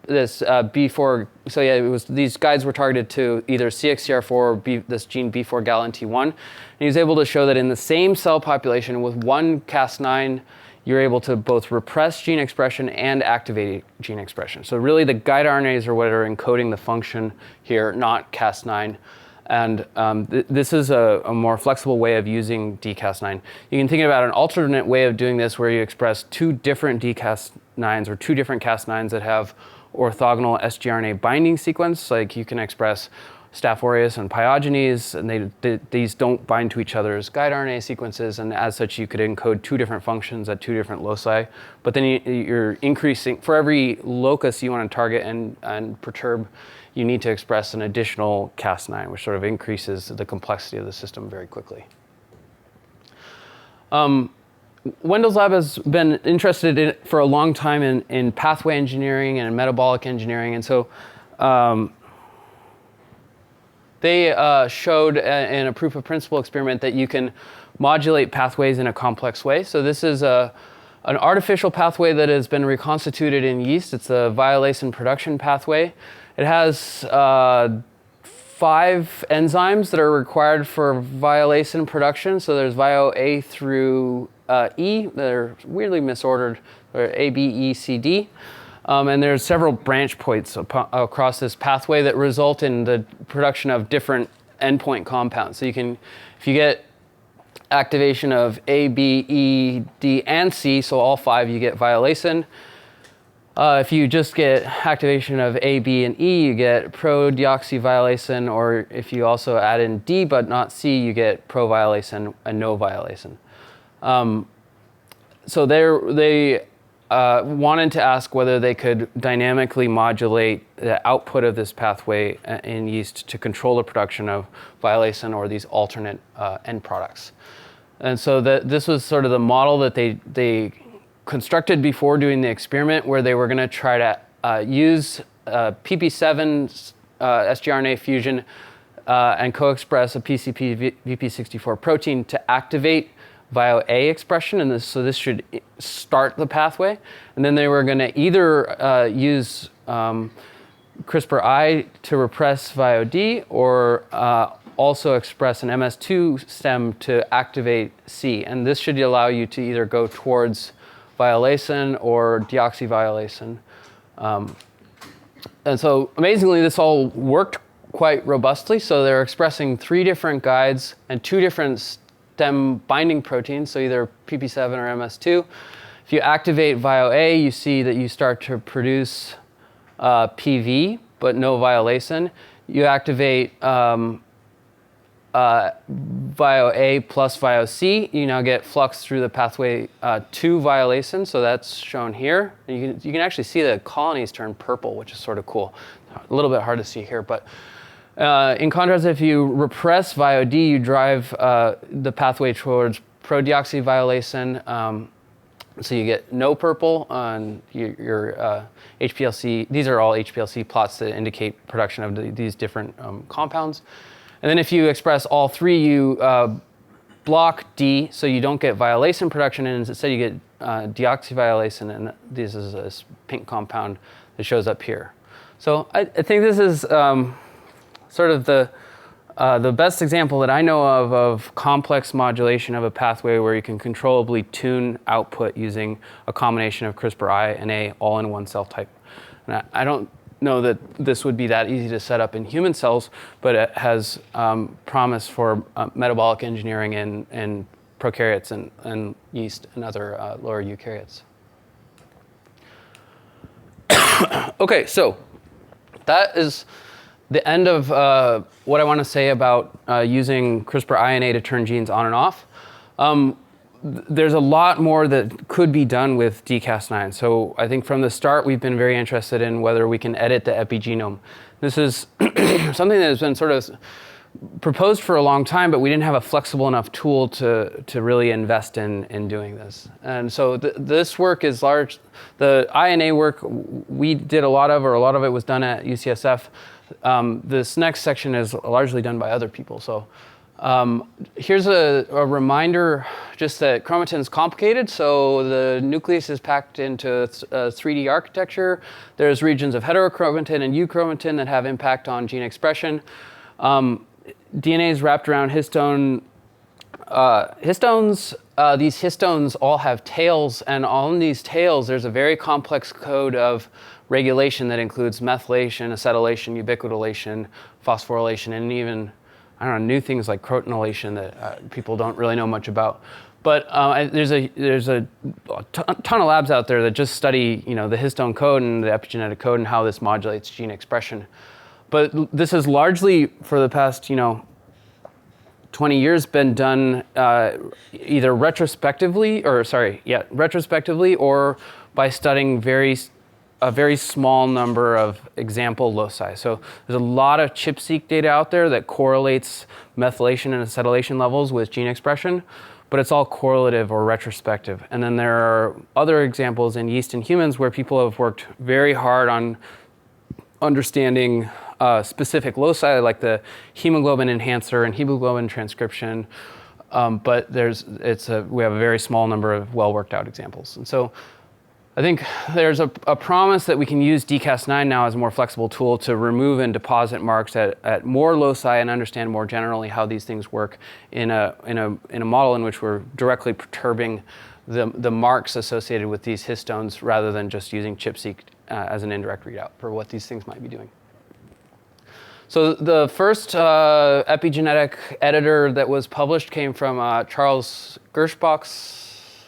this B4. So yeah, these guides were targeted to either CXCR4 or this gene B4 galin T1, and he was able to show that in the same cell population with 1 Cas9, you're able to both repress gene expression and activate gene expression. So really the guide RNAs are what are encoding the function here, not Cas9. And this is a more flexible way of using dCas9. You can think about an alternate way of doing this where you express 2 different dCas9s or 2 different Cas9s that have orthogonal sgRNA binding sequence. Like you can express Staph aureus and Pyogenes, and these don't bind to each other's guide RNA sequences, and as such you could encode 2 different functions at 2 different loci. But then you're increasing, for every locus you want to target and perturb, you need to express an additional Cas9, which sort of increases the complexity of the system very quickly. Wendell's lab has been interested in for a long time in pathway engineering and in metabolic engineering, and so they showed in a proof of principle experiment that you can modulate pathways in a complex way. So this is an artificial pathway that has been reconstituted in yeast. It's a violacin production pathway. It has 5 enzymes that are required for violacin production. So there's vio A through E. They're weirdly misordered. They're A, B, E, C, D. And there's several branch points across this pathway that result in the production of different endpoint compounds. So you can, if you get activation of A, B, E, D, and C, so all 5, you get violacin. If you just get activation of A, B, and E, you get pro-deoxyviolacin, or if you also add in D but not C, you get pro-violacin and no violacin. So they wanted to ask whether they could dynamically modulate the output of this pathway in yeast to control the production of violacin or these alternate end products. And so this was sort of the model that they constructed before doing the experiment, where they were going to try to use PP7 sgRNA fusion and co-express a PCP VP64 protein to activate vio A expression, and so this should start the pathway. And then they were going to either use CRISPR-I to repress vio D, or also express an MS2 stem to activate C. And this should allow you to either go towards violacin or deoxyviolacin. And so amazingly, this all worked quite robustly. So they're expressing 3 different guides and 2 different stem binding proteins, so either PP7 or MS2. If you activate vio A, you see that you start to produce PV, but no violacin. You activate vio A plus vio C, you now get flux through the pathway to violacin, so that's shown here. You can actually see the colonies turn purple, which is sort of cool. A little bit hard to see here, but in contrast, if you repress vio D, you drive the pathway towards pro-deoxyviolacin. So you get no purple on your HPLC. These are all HPLC plots that indicate production of these different compounds. And then if you express all three, you block D, so you don't get violacin production, and instead you get deoxyviolacin, and this is a pink compound that shows up here. So I think this is sort of the best example that I know of complex modulation of a pathway where you can controllably tune output using a combination of CRISPR-I and A all in one cell type. And I don't know that this would be that easy to set up in human cells, but it has promise for metabolic engineering in prokaryotes and yeast and other lower eukaryotes. Okay, so that is the end of what I want to say about using CRISPR-I&A to turn genes on and off. There's a lot more that could be done with dCas9. So I think from the start, we've been very interested in whether we can edit the epigenome. This is something that has been sort of proposed for a long time, but we didn't have a flexible enough tool to really invest in doing this. And so this work is large. The I&A work we did a lot of it was done at UCSF. This next section is largely done by other people. So here's a reminder just that chromatin is complicated. So the nucleus is packed into a 3D architecture. There's regions of heterochromatin and euchromatin that have impact on gene expression. DNA is wrapped around histones. These histones all have tails, and on these tails, there's a very complex code of regulation that includes methylation, acetylation, ubiquitination, phosphorylation, and even, I don't know, new things like crotinylation that people don't really know much about. But there's a ton of labs out there that just study, the histone code and the epigenetic code and how this modulates gene expression. But this has largely, for the past, 20 years, been done either retrospectively or by studying a very small number of example loci. So there's a lot of ChIP-seq data out there that correlates methylation and acetylation levels with gene expression, but it's all correlative or retrospective. And then there are other examples in yeast and humans where people have worked very hard on understanding specific loci like the hemoglobin enhancer and hemoglobin transcription, but we have a very small number of well worked out examples. And so I think there's a promise that we can use dCas9 now as a more flexible tool to remove and deposit marks at more loci and understand more generally how these things work in a model in which we're directly perturbing the marks associated with these histones rather than just using ChIP-seq as an indirect readout for what these things might be doing. So the first epigenetic editor that was published came from Charles Gerschbach's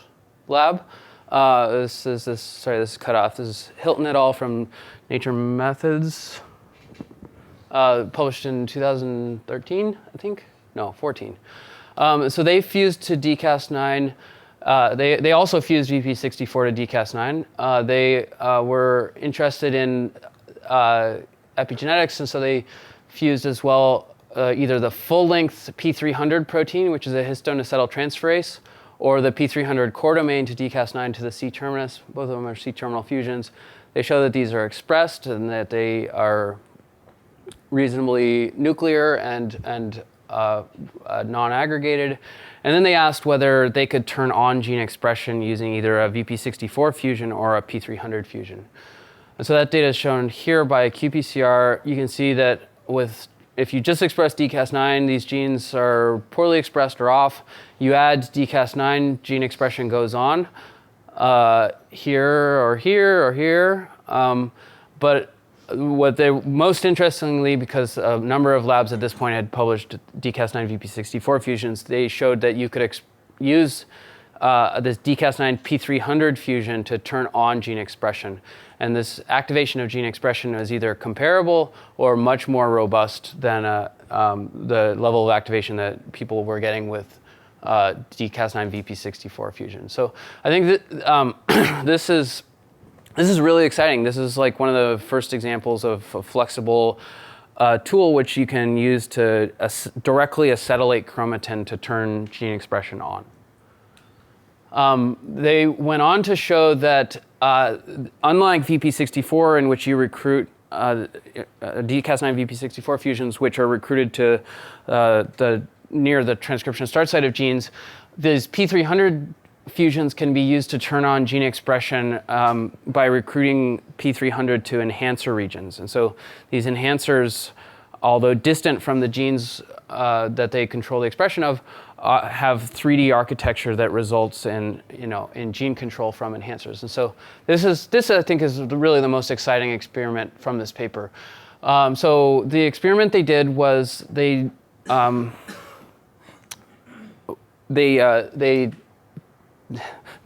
lab. This is cut off. This is Hilton et al. From Nature Methods, published in 2013, I think. No, 14. So they fused to dCas9. They also fused VP64 to dCas9. They were interested in epigenetics, and so they fused as well either the full-length P300 protein, which is a histone acetyltransferase, or the P300 core domain to dCas9 to the C-terminus. Both of them are C-terminal fusions. They show that these are expressed and that they are reasonably nuclear and non-aggregated. And then they asked whether they could turn on gene expression using either a VP64 fusion or a P300 fusion. And so that data is shown here by a qPCR. You can see that if you just express dCas9, these genes are poorly expressed or off. You add dCas9, gene expression goes on here or here or here. But what they most interestingly, because a number of labs at this point had published dCas9 VP64 fusions, they showed that you could use this dCas9 P300 fusion to turn on gene expression. And this activation of gene expression is either comparable or much more robust than the level of activation that people were getting with dCas9 VP64 fusion. So I think that this is really exciting. This is like one of the first examples of a flexible tool which you can use to directly acetylate chromatin to turn gene expression on. They went on to show that unlike VP64, in which you recruit dCas9 VP64 fusions, which are recruited to near the transcription start site of genes, these P300 fusions can be used to turn on gene expression by recruiting P300 to enhancer regions. And so these enhancers, although distant from the genes that they control the expression of, have 3D architecture that results in, in gene control from enhancers. And so this I think is really the most exciting experiment from this paper. So the experiment they did was they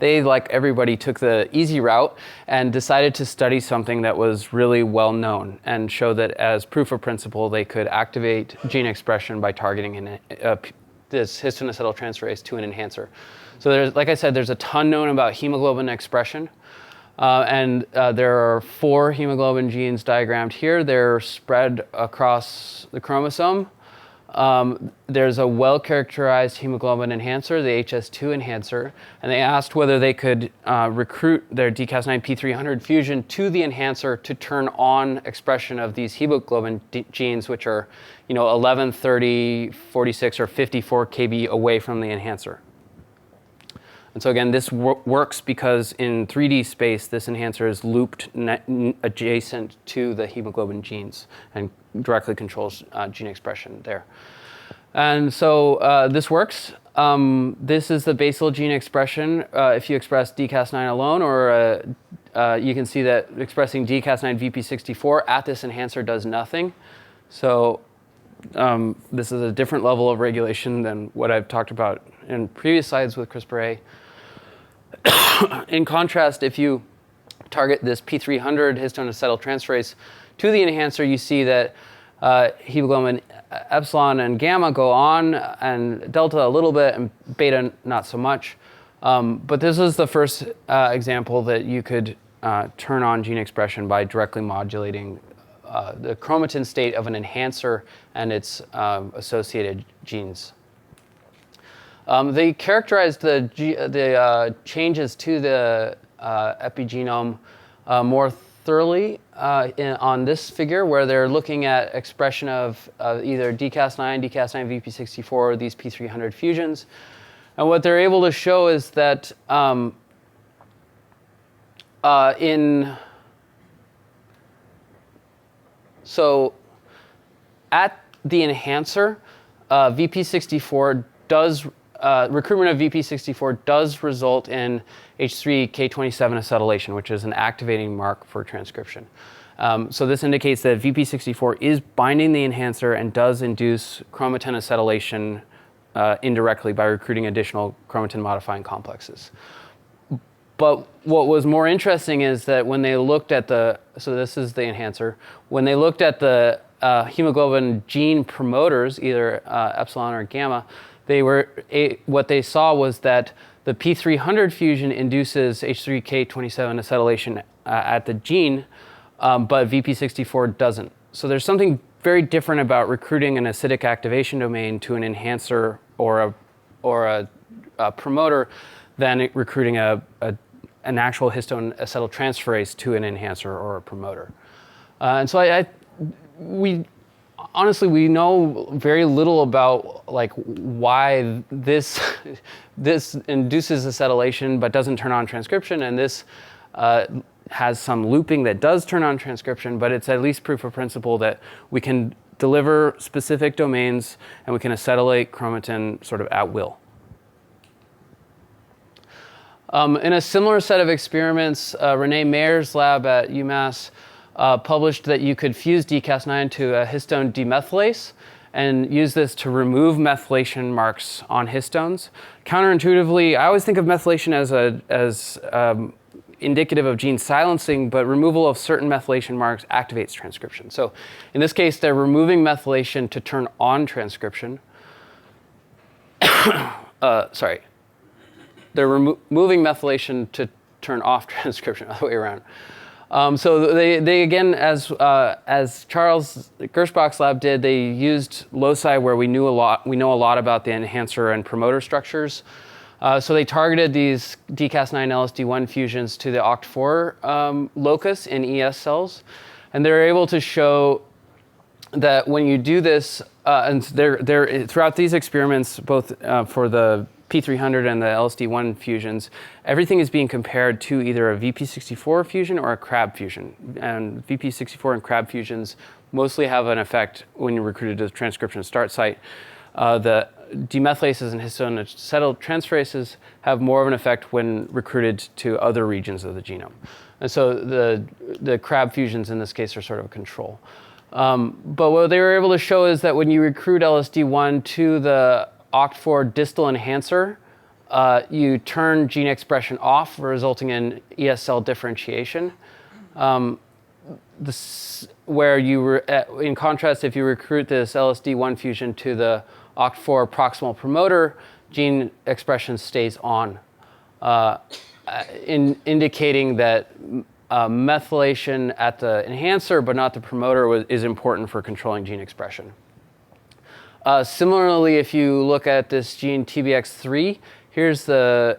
like everybody took the easy route and decided to study something that was really well known and show that as proof of principle they could activate gene expression by targeting this histone acetyltransferase to an enhancer. So there's, like I said, there's a ton known about hemoglobin expression. And there are 4 hemoglobin genes diagrammed here. They're spread across the chromosome. There's a well-characterized hemoglobin enhancer, the HS2 enhancer, and they asked whether they could recruit their dCas9 P300 fusion to the enhancer to turn on expression of these hemoglobin genes, which are 11, 30, 46, or 54 kb away from the enhancer. And so again, this works because in 3D space, this enhancer is looped adjacent to the hemoglobin genes and directly controls gene expression there. And so this works. This is the basal gene expression. If you express dCas9 alone, or you can see that expressing dCas9 VP64 at this enhancer does nothing. So this is a different level of regulation than what I've talked about in previous slides with CRISPR-A. In contrast, if you target this P300 histone acetyltransferase to the enhancer, you see that hemoglobin epsilon and gamma go on, and delta a little bit, and beta not so much. But this is the first example that you could turn on gene expression by directly modulating the chromatin state of an enhancer and its associated genes. They characterized the changes to the epigenome more thoroughly on this figure, where they're looking at expression of either dCas9, dCas9 VP64, or these P300 fusions. And what they're able to show is that so at the enhancer, VP64 does recruitment of VP64 does result in H3K27 acetylation, which is an activating mark for transcription. So this indicates that VP64 is binding the enhancer and does induce chromatin acetylation indirectly by recruiting additional chromatin modifying complexes. But what was more interesting is that when they looked at so this is the enhancer, when they looked at the hemoglobin gene promoters, either epsilon or gamma, what they saw was that the P300 fusion induces H3K27 acetylation at the gene, but VP64 doesn't. So there's something very different about recruiting an acidic activation domain to an enhancer or a promoter than recruiting an actual histone acetyltransferase to an enhancer or a promoter. And so honestly, we know very little about why this induces acetylation but doesn't turn on transcription, and this has some looping that does turn on transcription, but it's at least proof of principle that we can deliver specific domains and we can acetylate chromatin sort of at will. In a similar set of experiments, Renee Mayer's lab at UMass published that you could fuse dCas9 to a histone demethylase and use this to remove methylation marks on histones. Counterintuitively, I always think of methylation as indicative of gene silencing, but removal of certain methylation marks activates transcription. So in this case, they're removing methylation to turn on transcription. Sorry. They're removing methylation to turn off transcription, other way around. So they again, as Charles Gershbach's lab did, they used loci where we know a lot about the enhancer and promoter structures. So they targeted these dCas9 LSD1 fusions to the OCT4 locus in ES cells, and they're able to show that when you do this, and they're throughout these experiments, both for the P300 and the LSD1 fusions, everything is being compared to either a VP64 fusion or a CRAB fusion. And VP64 and CRAB fusions mostly have an effect when you're recruited to the transcription start site. The demethylases and histone acetyltransferases have more of an effect when recruited to other regions of the genome. And so the CRAB fusions in this case are sort of a control. But what they were able to show is that when you recruit LSD1 to the OCT4 distal enhancer, you turn gene expression off, resulting in ES cell differentiation. Where you were, in contrast, if you recruit this LSD1 fusion to the OCT4 proximal promoter, gene expression stays on, indicating that methylation at the enhancer but not the promoter is important for controlling gene expression. Similarly, if you look at this gene TBX3, here's the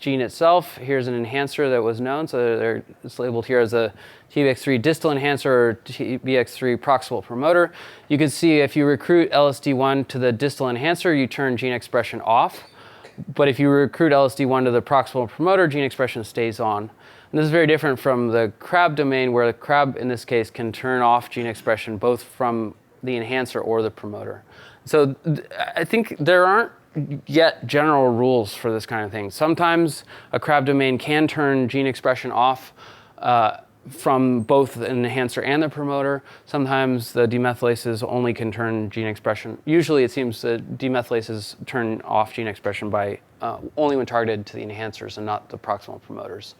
gene itself. Here's an enhancer that was known, so it's labeled here as a TBX3 distal enhancer or TBX3 proximal promoter. You can see if you recruit LSD1 to the distal enhancer, you turn gene expression off. But if you recruit LSD1 to the proximal promoter, gene expression stays on. And this is very different from the CRAB domain, where the CRAB, in this case, can turn off gene expression both from the enhancer or the promoter. So I think there aren't yet general rules for this kind of thing. Sometimes a CRAB domain can turn gene expression off from both the enhancer and the promoter. Sometimes the demethylases only can turn gene expression. Usually it seems that demethylases turn off gene expression by only when targeted to the enhancers and not the proximal promoters.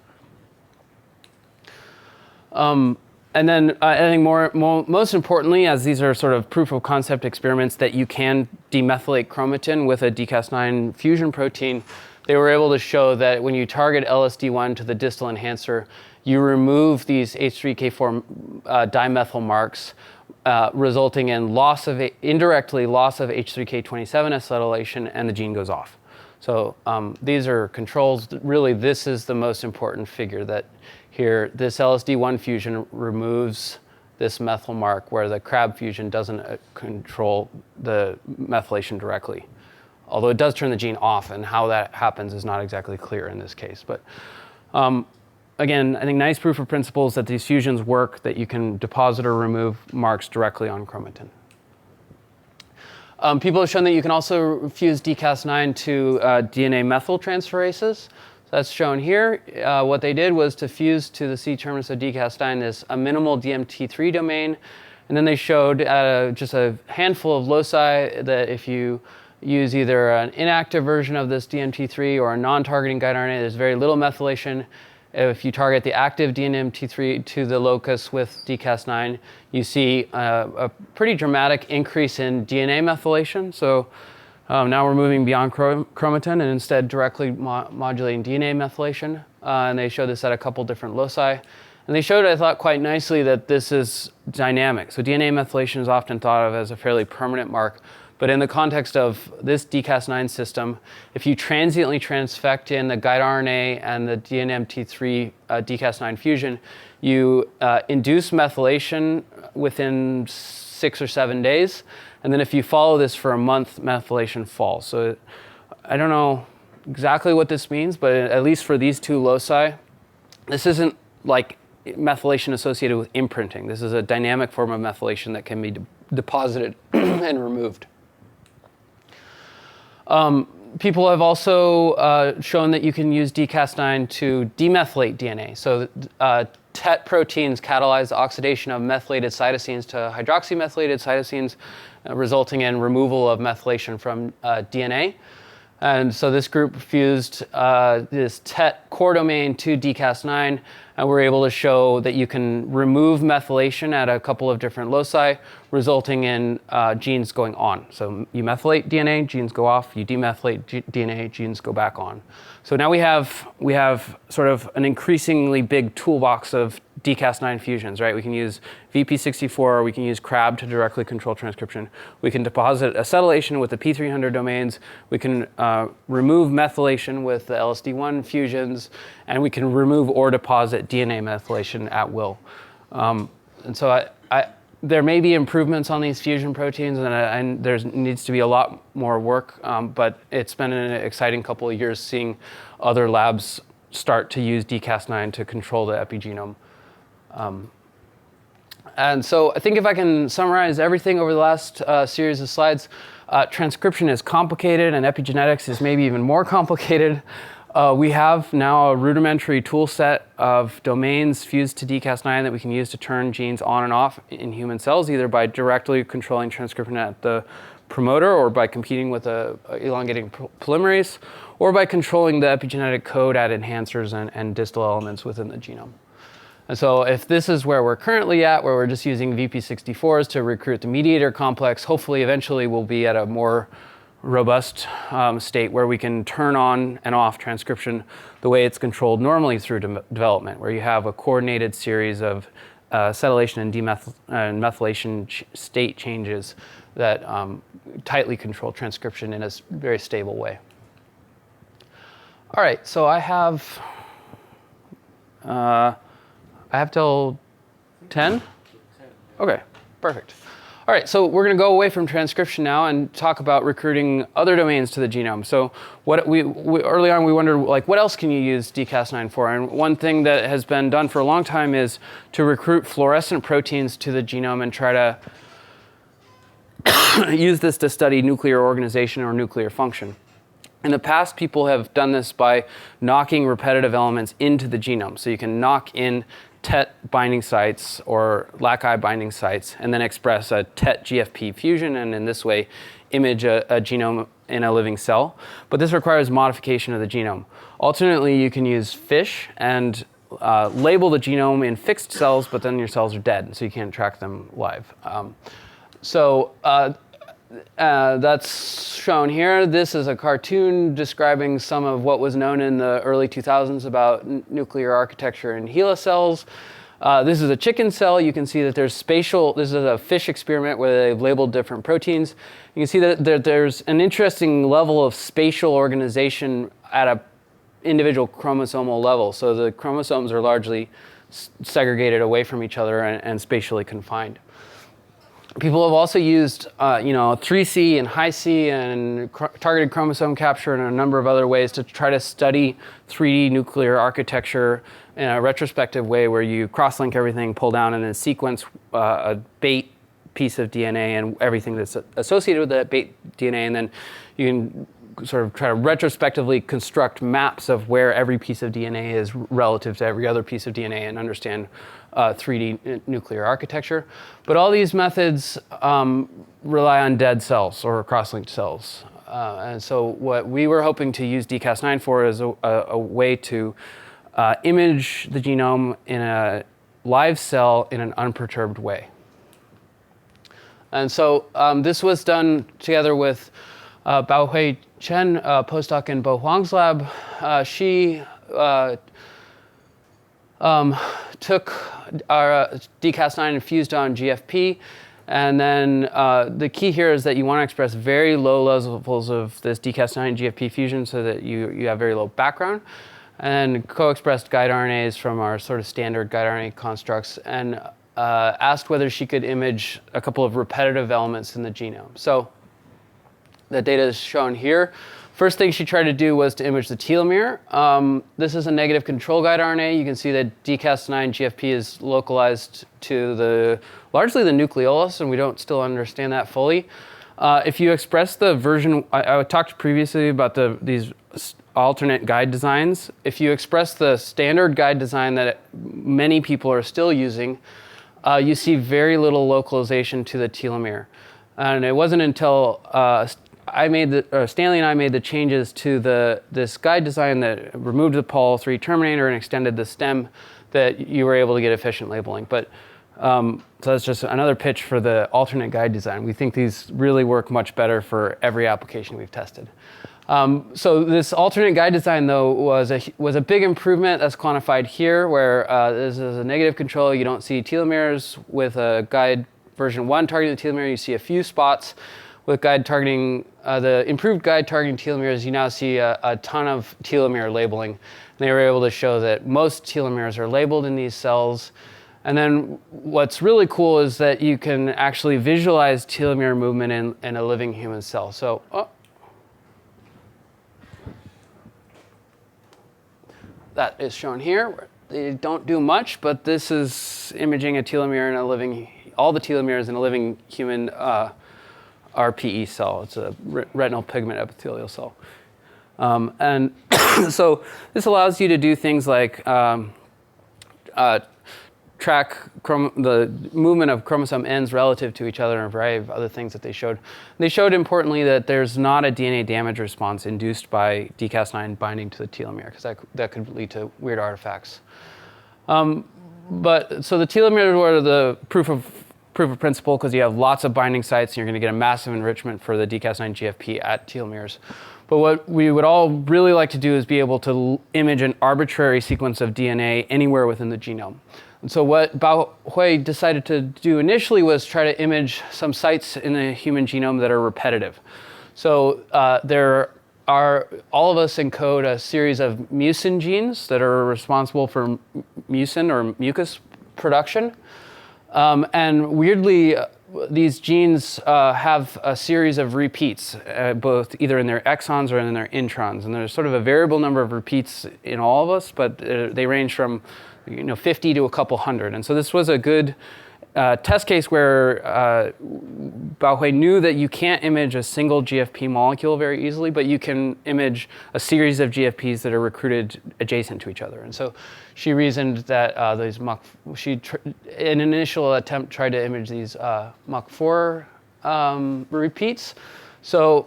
And then I think most importantly, as these are sort of proof of concept experiments that you can demethylate chromatin with a dCas9 fusion protein, they were able to show that when you target LSD1 to the distal enhancer, you remove these H3K4 dimethyl marks, resulting in indirectly loss of H3K27 acetylation, and the gene goes off. So these are controls. Really, this is the most important figure, that here, this LSD1 fusion removes this methyl mark, where the CRAB fusion doesn't control the methylation directly. Although it does turn the gene off, and how that happens is not exactly clear in this case. But again, I think nice proof of principles that these fusions work, that you can deposit or remove marks directly on chromatin. People have shown that you can also fuse dCas9 to DNA methyltransferases. That's shown here. What they did was to fuse to the C-terminus of dCas9 a minimal DMT3 domain. And then they showed just a handful of loci that if you use either an inactive version of this DMT3 or a non-targeting guide RNA, there's very little methylation. If you target the active DNMT3 to the locus with dCas9, you see a pretty dramatic increase in DNA methylation. So now we're moving beyond chromatin and instead directly modulating DNA methylation. And they showed this at a couple different loci. And they showed, I thought, quite nicely that this is dynamic. So DNA methylation is often thought of as a fairly permanent mark. But in the context of this dCas9 system, if you transiently transfect in the guide RNA and the DNMT3 dCas9 fusion, you induce methylation within 6 or 7 days. And then if you follow this for a month, methylation falls. So I don't know exactly what this means, but at least for these two loci, this isn't like methylation associated with imprinting. This is a dynamic form of methylation that can be deposited and removed. People have also shown that you can use dCas9 to demethylate DNA. So TET proteins catalyze the oxidation of methylated cytosines to hydroxymethylated cytosines, resulting in removal of methylation from DNA. And so this group fused this TET core domain to dCas9 and we're able to show that you can remove methylation at a couple of different loci, resulting in genes going on. So you methylate DNA, genes go off. You demethylate DNA, genes go back on. So now we have sort of an increasingly big toolbox of dCas9 fusions, right? We can use VP64, or we can use CRAB to directly control transcription. We can deposit acetylation with the P300 domains. We can remove methylation with the LSD1 fusions, and we can remove or deposit DNA methylation at will. And so there may be improvements on these fusion proteins, and there needs to be a lot more work, but it's been an exciting couple of years seeing other labs start to use dCas9 to control the epigenome. And so I think if I can summarize everything over the last series of slides, transcription is complicated and epigenetics is maybe even more complicated. We have now a rudimentary tool set of domains fused to dCas9 that we can use to turn genes on and off in human cells, either by directly controlling transcription at the promoter, or by competing with a elongating polymerase, or by controlling the epigenetic code at enhancers and distal elements within the genome. And so if this is where we're currently at, where we're just using VP64s to recruit the mediator complex, hopefully eventually we'll be at a more robust state where we can turn on and off transcription the way it's controlled normally through development, where you have a coordinated series of acetylation and methylation state changes that tightly control transcription in a very stable way. All right, so I have till 10? Okay, perfect. All right, so we're going to go away from transcription now and talk about recruiting other domains to the genome. So what we early on we wondered, like, what else can you use dCas9 for? And one thing that has been done for a long time is to recruit fluorescent proteins to the genome and try to use this to study nuclear organization or nuclear function. In the past, people have done this by knocking repetitive elements into the genome. So you can knock in TET binding sites or LAC-I binding sites and then express a TET GFP fusion, and in this way image a genome in a living cell. But this requires modification of the genome. Alternately, you can use FISH and label the genome in fixed cells, but then your cells are dead, so you can't track them live. That's shown here. This is a cartoon describing some of what was known in the early 2000s about nuclear architecture in HeLa cells. This is a chicken cell. You can see that there's spatial, this is a FISH experiment where they've labeled different proteins. You can see that there's an interesting level of spatial organization at a individual chromosomal level. So the chromosomes are largely segregated away from each other and spatially confined. People have also used 3C and high C and targeted chromosome capture and a number of other ways to try to study 3D nuclear architecture in a retrospective way, where you cross-link everything, pull down, and then sequence a bait piece of DNA and everything that's associated with that bait DNA, and then you can sort of try to retrospectively construct maps of where every piece of DNA is relative to every other piece of DNA and understand 3D nuclear architecture. But all these methods rely on dead cells or cross-linked cells. And so what we were hoping to use dCas9 for is a way to image the genome in a live cell in an unperturbed way. And so this was done together with Baohui Chen, a postdoc in Bo Huang's lab. She took our dCas9 and fused on GFP. And then the key here is that you want to express very low levels of this dCas9 GFP fusion so that you have very low background. And co-expressed guide RNAs from our sort of standard guide RNA constructs, and asked whether she could image a couple of repetitive elements in the genome. So the data is shown here. First thing she tried to do was to image the telomere. This is a negative control guide RNA. You can see that dCas9 GFP is localized to largely the nucleolus, and we don't still understand that fully. If you express the version, I talked previously about these alternate guide designs. If you express the standard guide design that many people are still using, you see very little localization to the telomere. And it wasn't until Stanley and I made the changes to this guide design that removed the Pol 3 terminator and extended the stem that you were able to get efficient labeling. But so that's just another pitch for the alternate guide design. We think these really work much better for every application we've tested. So this alternate guide design, though, was a big improvement that's quantified here, where this is a negative control. You don't see telomeres. With a guide version 1 targeting the telomere, you see a few spots. With guide targeting, the improved guide targeting telomeres, you now see a ton of telomere labeling. And they were able to show that most telomeres are labeled in these cells. And then what's really cool is that you can actually visualize telomere movement in a living human cell. So, that is shown here. They don't do much, but this is imaging a telomere in a living, all the telomeres in a living human RPE cell. It's a retinal pigment epithelial cell. And so this allows you to do things like track the movement of chromosome ends relative to each other and a variety of other things that they showed. They showed importantly that there's not a DNA damage response induced by dCas9 binding to the telomere, because that could lead to weird artifacts. But so the telomeres were the proof of principle, because you have lots of binding sites and you're going to get a massive enrichment for the dCas9 GFP at telomeres. But what we would all really like to do is be able to image an arbitrary sequence of DNA anywhere within the genome. And so what Bao Hui decided to do initially was try to image some sites in the human genome that are repetitive. So all of us encode a series of mucin genes that are responsible for mucin or mucus production. And weirdly, these genes have a series of repeats, both either in their exons or in their introns. And there's sort of a variable number of repeats in all of us, but they range from 50 to a couple hundred. And so this was a good test case where Bao Hui knew that you can't image a single GFP molecule very easily, but you can image a series of GFPs that are recruited adjacent to each other. And so she reasoned that in an initial attempt, tried to image these MUC4 repeats. So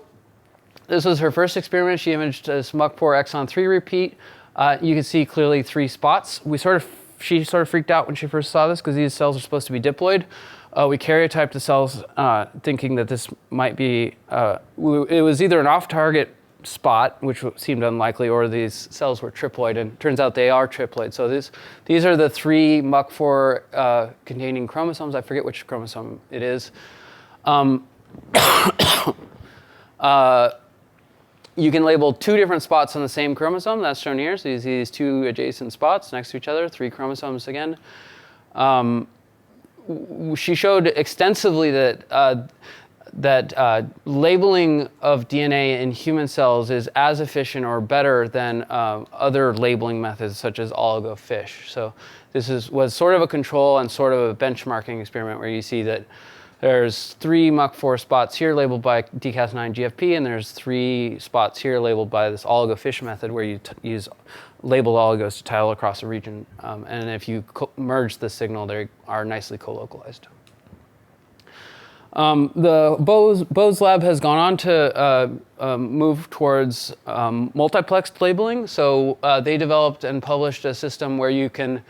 this was her first experiment. She imaged this MUC4 exon 3 repeat. You can see clearly 3 spots. She sort of freaked out when she first saw this, because these cells are supposed to be diploid. We karyotyped the cells thinking that this might be, it was either an off-target spot, which seemed unlikely, or these cells were triploid, and it turns out they are triploid. So these are the 3 MUC4 containing chromosomes. I forget which chromosome it is. You can label 2 different spots on the same chromosome. That's shown here. So you see these 2 adjacent spots next to each other, 3 chromosomes again. She showed extensively that labeling of DNA in human cells is as efficient or better than other labeling methods, such as oligofish. So this was sort of a control and sort of a benchmarking experiment, where you see that there's 3 MUC4 spots here labeled by dCas9 GFP, and there's 3 spots here labeled by this oligofish method, where you use labeled oligos to tile across a region. And if you merge the signal, they are nicely co-localized. The Bo's lab has gone on to move towards multiplexed labeling. So they developed and published a system where you can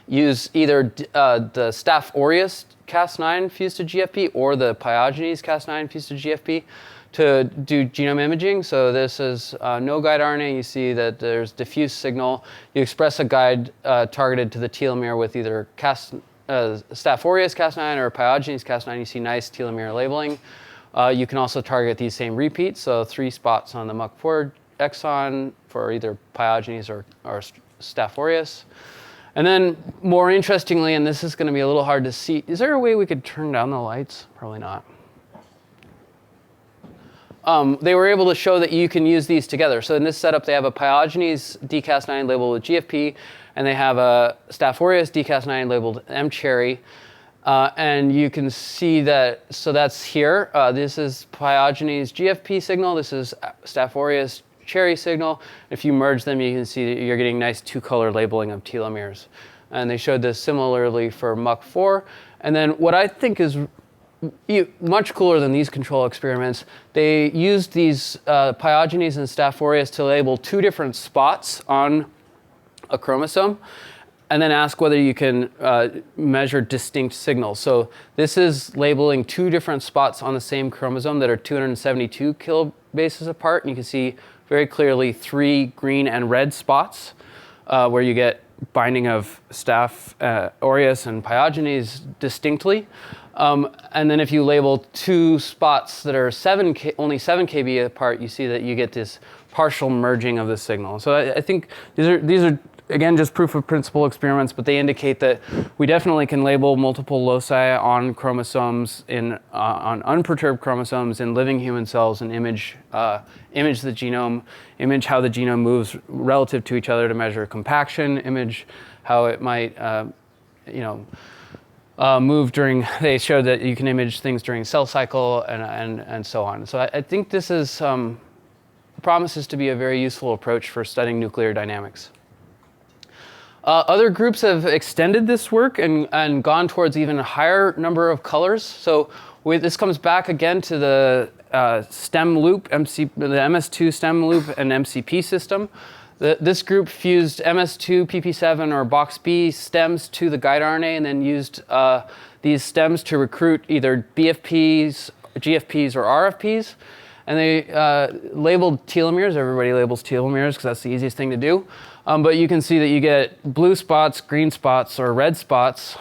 use either the Staph aureus Cas9 fused to GFP or the Pyogenes Cas9 fused to GFP to do genome imaging. So this is no guide RNA. You see that there's diffuse signal. You express a guide targeted to the telomere with either Staph aureus Cas9 or Pyogenes Cas9. You see nice telomere labeling. You can also target these same repeats, so 3 spots on the MUC4 exon for either Pyogenes or Staph aureus. And then, more interestingly, and this is going to be a little hard to see, is there a way we could turn down the lights? Probably not. They were able to show that you can use these together. So in this setup, they have a Pyogenes dCas9 labeled with GFP, and they have a Staph aureus dCas9 labeled mCherry. And you can see that, so that's here. This is Pyogenes GFP signal. This is Staph aureus cherry signal. If you merge them, you can see that you're getting nice 2-color labeling of telomeres. And they showed this similarly for MUC4. And then what I think is much cooler than these control experiments. They used these Pyogenes and Staph aureus to label 2 different spots on a chromosome, and then ask whether you can measure distinct signals. So this is labeling 2 different spots on the same chromosome that are 272 kilobases apart, and you can see very clearly 3 green and red spots where you get binding of Staph aureus and Pyogenes distinctly. And then if you label 2 spots that are only 7 kb apart, you see that you get this partial merging of the signal. So I think these are again just proof of principle experiments, but they indicate that we definitely can label multiple loci on chromosomes on unperturbed chromosomes in living human cells and image the genome, image how the genome moves relative to each other to measure compaction, image how it might move during. They showed that you can image things during cell cycle and so on. So I think this is promises to be a very useful approach for studying nuclear dynamics. Other groups have extended this work and gone towards even a higher number of colors. So this comes back again to the stem loop, the MS2 stem loop and MCP system. This group fused MS2, PP7, or BoxB stems to the guide RNA and then used these stems to recruit either BFPs, GFPs, or RFPs. And they labeled telomeres. Everybody labels telomeres because that's the easiest thing to do. But you can see that you get blue spots, green spots, or red spots.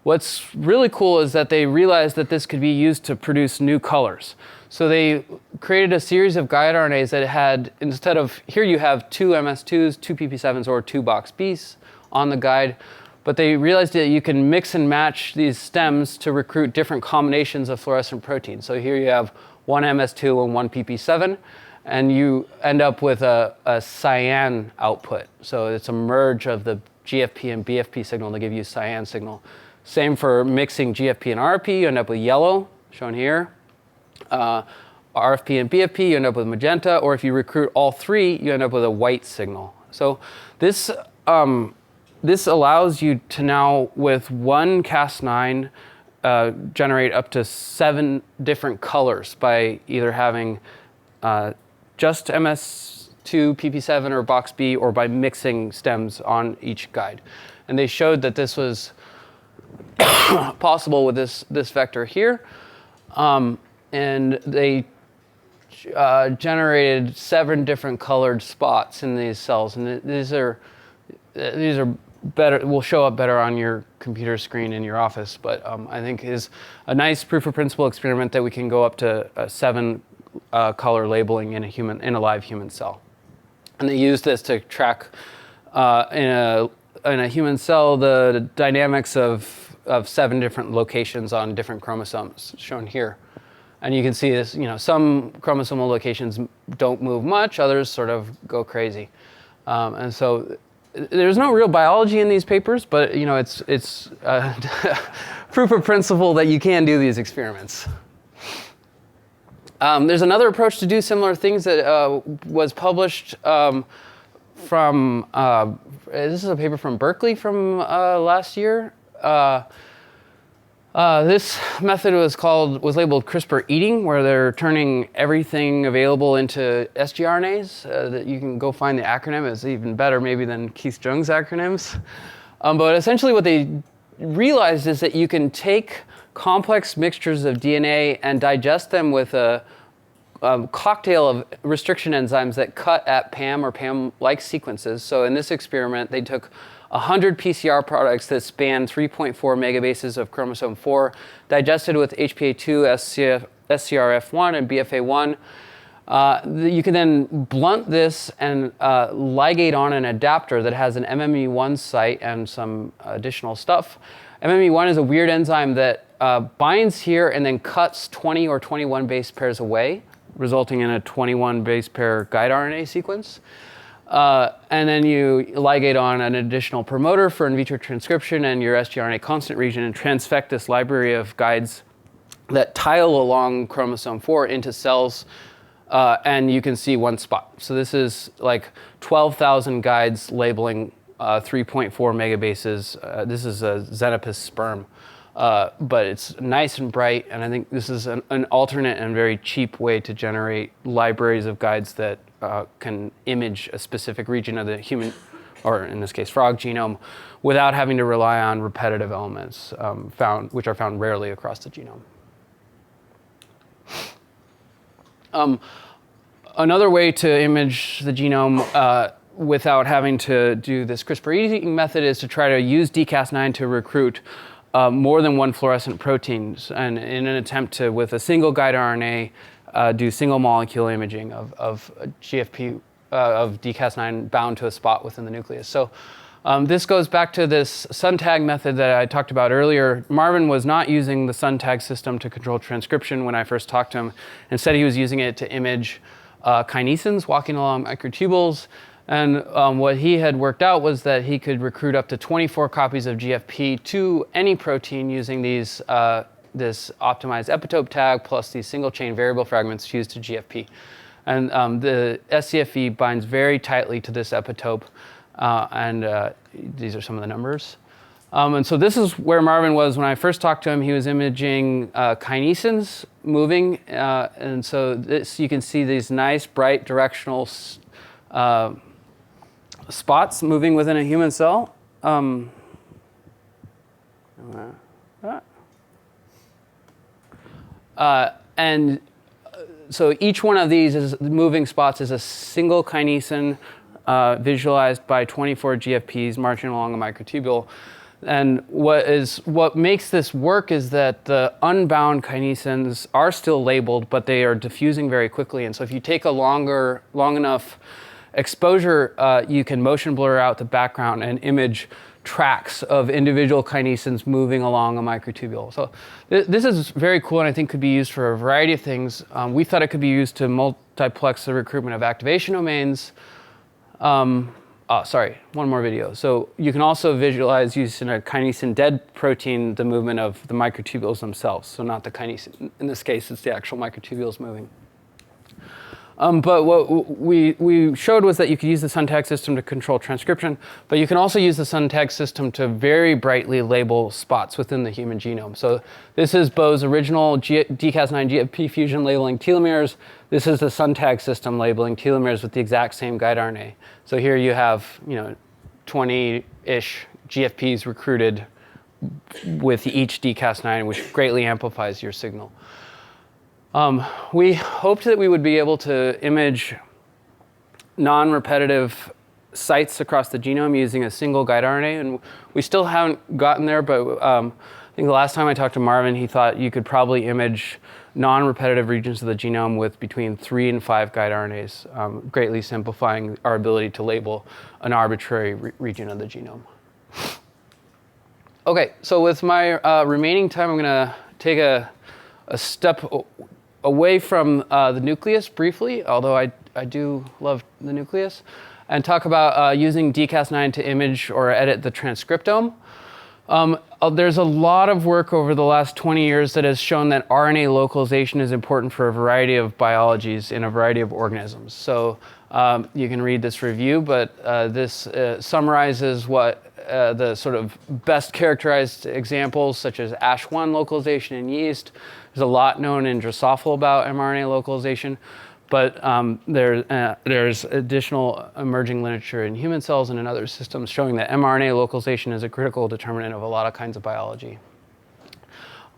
What's really cool is that they realized that this could be used to produce new colors. So they created a series of guide RNAs that had, instead of, here you have 2 MS2s, 2 PP7s, or 2 BoxBs on the guide. But they realized that you can mix and match these stems to recruit different combinations of fluorescent proteins. So here you have 1 MS2 and 1 PP7, and you end up with a cyan output. So it's a merge of the GFP and BFP signal to give you cyan signal. Same for mixing GFP and RFP, you end up with yellow, shown here. RFP and BFP, you end up with magenta, or if you recruit all 3, you end up with a white signal. So this allows you to now, with one Cas9, generate up to 7 different colors by either having just MS2, PP7, or BoxB, or by mixing stems on each guide. And they showed that this was possible with this vector here. And they generated 7 different colored spots in these cells. And these are better, will show up better on your computer screen in your office, but I think is a nice proof of principle experiment that we can go up to 7 color labeling in a live human cell. And they use this to track in a human cell the dynamics of 7 different locations on different chromosomes, shown here. And you can see this, some chromosomal locations don't move much, others sort of go crazy. And so there's no real biology in these papers, but it's proof of principle that you can do these experiments. There's another approach to do similar things that was published from, this is a paper from Berkeley from last year. This method was labeled CRISPR eating, where they're turning everything available into sgRNAs. That you can go find the acronym. It's even better maybe than Keith Jung's acronyms. But essentially what they realized is that you can take complex mixtures of DNA and digest them with a cocktail of restriction enzymes that cut at PAM or PAM-like sequences. So in this experiment, they took 100 PCR products that span 3.4 megabases of chromosome 4, digested with HPA2, SCRF1, and BFA1. You can then blunt this and ligate on an adapter that has an MME1 site and some additional stuff. MME1 is a weird enzyme that binds here and then cuts 20 or 21 base pairs away, resulting in a 21 base pair guide RNA sequence. And then you ligate on an additional promoter for in vitro transcription and your sgRNA constant region and transfect this library of guides that tile along chromosome 4 into cells, and you can see one spot. So this is like 12,000 guides labeling 3.4 megabases. This is a Xenopus sperm. but it's nice and bright, and I think this is an alternate and very cheap way to generate libraries of guides that can image a specific region of the human, or in this case, frog genome, without having to rely on repetitive elements which are found rarely across the genome. Another way to image the genome without having to do this CRISPR editing method is to try to use dCas9 to recruit more than one fluorescent proteins, and in an attempt to, with a single guide RNA, do single molecule imaging of GFP of dCas9 bound to a spot within the nucleus. So this goes back to this SunTag method that I talked about earlier. Marvin was not using the SunTag system to control transcription when I first talked to him. Instead, he was using it to image kinesins walking along microtubules. And what he had worked out was that he could recruit up to 24 copies of GFP to any protein using these this optimized epitope tag plus these single chain variable fragments fused to GFP. And the scFv binds very tightly to this epitope. These are some of the numbers. And so this is where Marvin was when I first talked to him. He was imaging kinesins moving. And so this, you can see these nice, bright, directional spots moving within a human cell. So each one of these moving spots is a single kinesin visualized by 24 GFPs marching along a microtubule. And what makes this work is that the unbound kinesins are still labeled, but they are diffusing very quickly. And so if you take a long enough exposure, you can motion blur out the background and image tracks of individual kinesins moving along a microtubule. So this is very cool, and I think could be used for a variety of things. We thought it could be used to multiplex the recruitment of activation domains. Sorry, one more video. So you can also visualize using a kinesin dead protein the movement of the microtubules themselves. So not the kinesin. In this case, it's the actual microtubules moving. But what we showed was that you could use the SunTag system to control transcription, but you can also use the SunTag system to very brightly label spots within the human genome. So this is Bo's original dCas9 GFP fusion labeling telomeres. This is the SunTag system labeling telomeres with the exact same guide RNA. So here you have 20-ish GFPs recruited with each dCas9, which greatly amplifies your signal. We hoped that we would be able to image non-repetitive sites across the genome using a single guide RNA, and we still haven't gotten there, but I think the last time I talked to Marvin, he thought you could probably image non-repetitive regions of the genome with between 3 and 5 guide RNAs, greatly simplifying our ability to label an arbitrary region of the genome. Okay, so with my remaining time, I'm going to take a step away from the nucleus briefly, although I do love the nucleus, and talk about using dCas9 to image or edit the transcriptome. There's a lot of work over the last 20 years that has shown that RNA localization is important for a variety of biologies in a variety of organisms. So you can read this review, but this summarizes what the sort of best characterized examples, such as ASH1 localization in yeast. There's a lot known in Drosophila about mRNA localization, but there's additional emerging literature in human cells and in other systems showing that mRNA localization is a critical determinant of a lot of kinds of biology.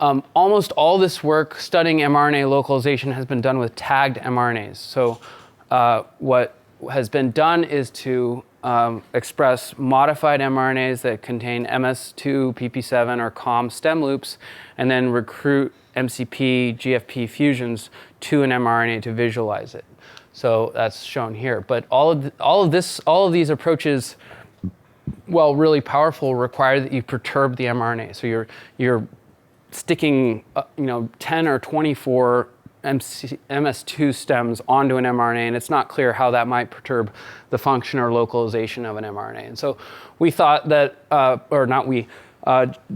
Almost all this work studying mRNA localization has been done with tagged mRNAs. So what has been done is to express modified mRNAs that contain MS2, PP7, or COM stem loops, and then recruit MCP, GFP fusions to an mRNA to visualize it. So that's shown here. But all of these approaches, while really powerful, require that you perturb the mRNA. So you're sticking 10 or 24 MS2 stems onto an mRNA, and it's not clear how that might perturb the function or localization of an mRNA. And so we thought that,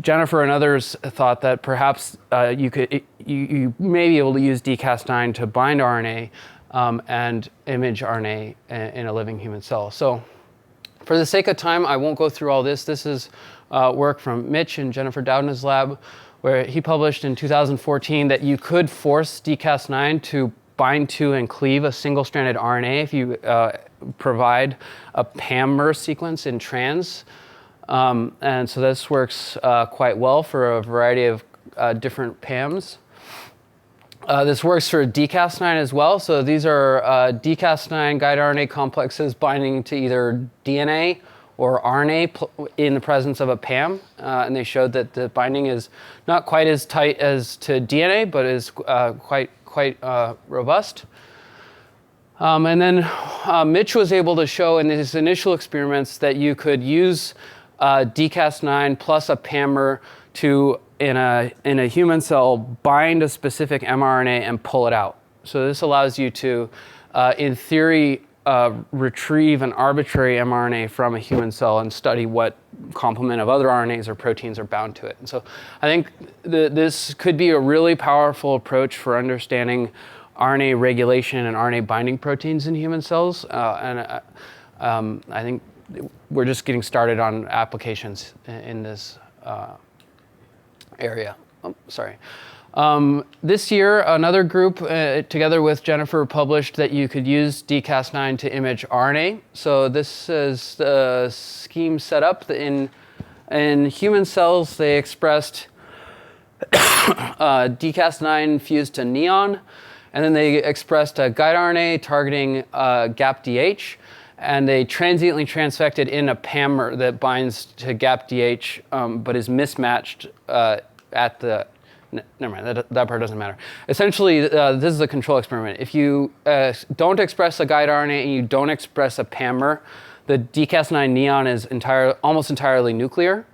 Jennifer and others thought that perhaps you may be able to use dCas9 to bind RNA and image RNA in a living human cell. So for the sake of time, I won't go through all this. This is work from Mitch and Jennifer Doudna's lab. where he published in 2014 that you could force dCas9 to bind to and cleave a single-stranded RNA if you provide a PAM-mer sequence in trans. And so this works quite well for a variety of different PAMs. This works for dCas9 as well. So these are dCas9 guide RNA complexes binding to either DNA or RNA in the presence of a PAM. And they showed that the binding is not quite as tight as to DNA, but is quite robust. And then Mitch was able to show in his initial experiments that you could use dCas9 plus a PAMmer to, in a human cell, bind a specific mRNA and pull it out. So this allows you to, in theory, retrieve an arbitrary mRNA from a human cell and study what complement of other RNAs or proteins are bound to it. And so I think this could be a really powerful approach for understanding RNA regulation and RNA binding proteins in human cells. I think we're just getting started on applications in this area. Oh, sorry. This year, another group, together with Jennifer, published that you could use dCas9 to image RNA. So this is the scheme set up. In human cells, they expressed dCas9 fused to neon, and then they expressed a guide RNA targeting GAPDH, and they transiently transfected in a PAMmer that binds to GAPDH, but is mismatched at the. Never mind, that part doesn't matter. Essentially, this is a control experiment. If you don't express a guide RNA and you don't express a PAMmer, the dCas9 neon is almost entirely nuclear.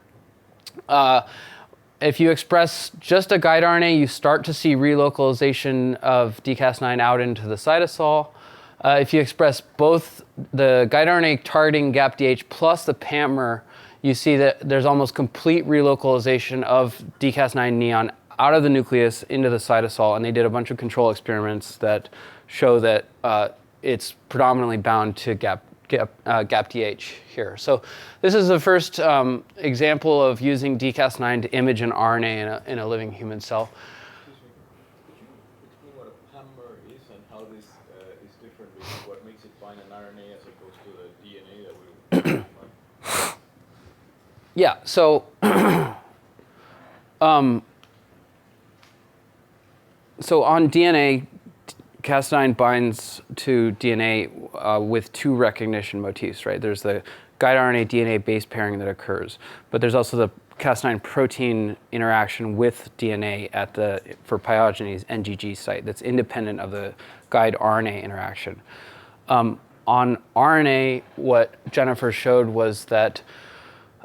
If you express just a guide RNA, you start to see relocalization of dCas9 out into the cytosol. If you express both the guide RNA targeting GAPDH plus the PAMmer, you see that there's almost complete relocalization of dCas9 neon out of the nucleus into the cytosol, and they did a bunch of control experiments that show that it's predominantly bound to GAPDH here. So this is the first example of using dCas9 to image an RNA in a living human cell. Excuse me, could you explain what a PAMmer is and how this is different with what makes it bind an RNA as opposed to the DNA that we find? Yeah, so so on DNA, Cas9 binds to DNA with two recognition motifs, right? There's the guide RNA DNA base pairing that occurs, but there's also the Cas9 protein interaction with DNA at for pyogenes NGG site that's independent of the guide RNA interaction. On RNA, what Jennifer showed was that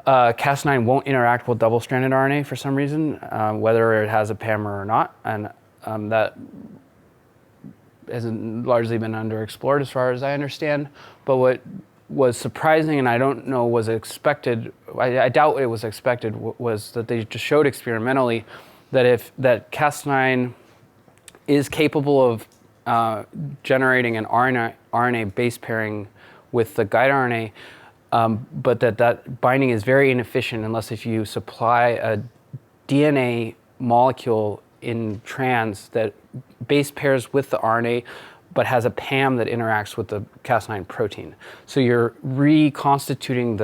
Cas9 won't interact with double-stranded RNA for some reason, whether it has a PAMmer or not, and that hasn't largely been underexplored as far as I understand. But what was surprising, and I don't know was expected, I doubt it was expected, was that they just showed experimentally that that Cas9 is capable of generating an RNA base pairing with the guide RNA, but that binding is very inefficient unless if you supply a DNA molecule in trans that base pairs with the RNA but has a PAM that interacts with the Cas9 protein. So you're reconstituting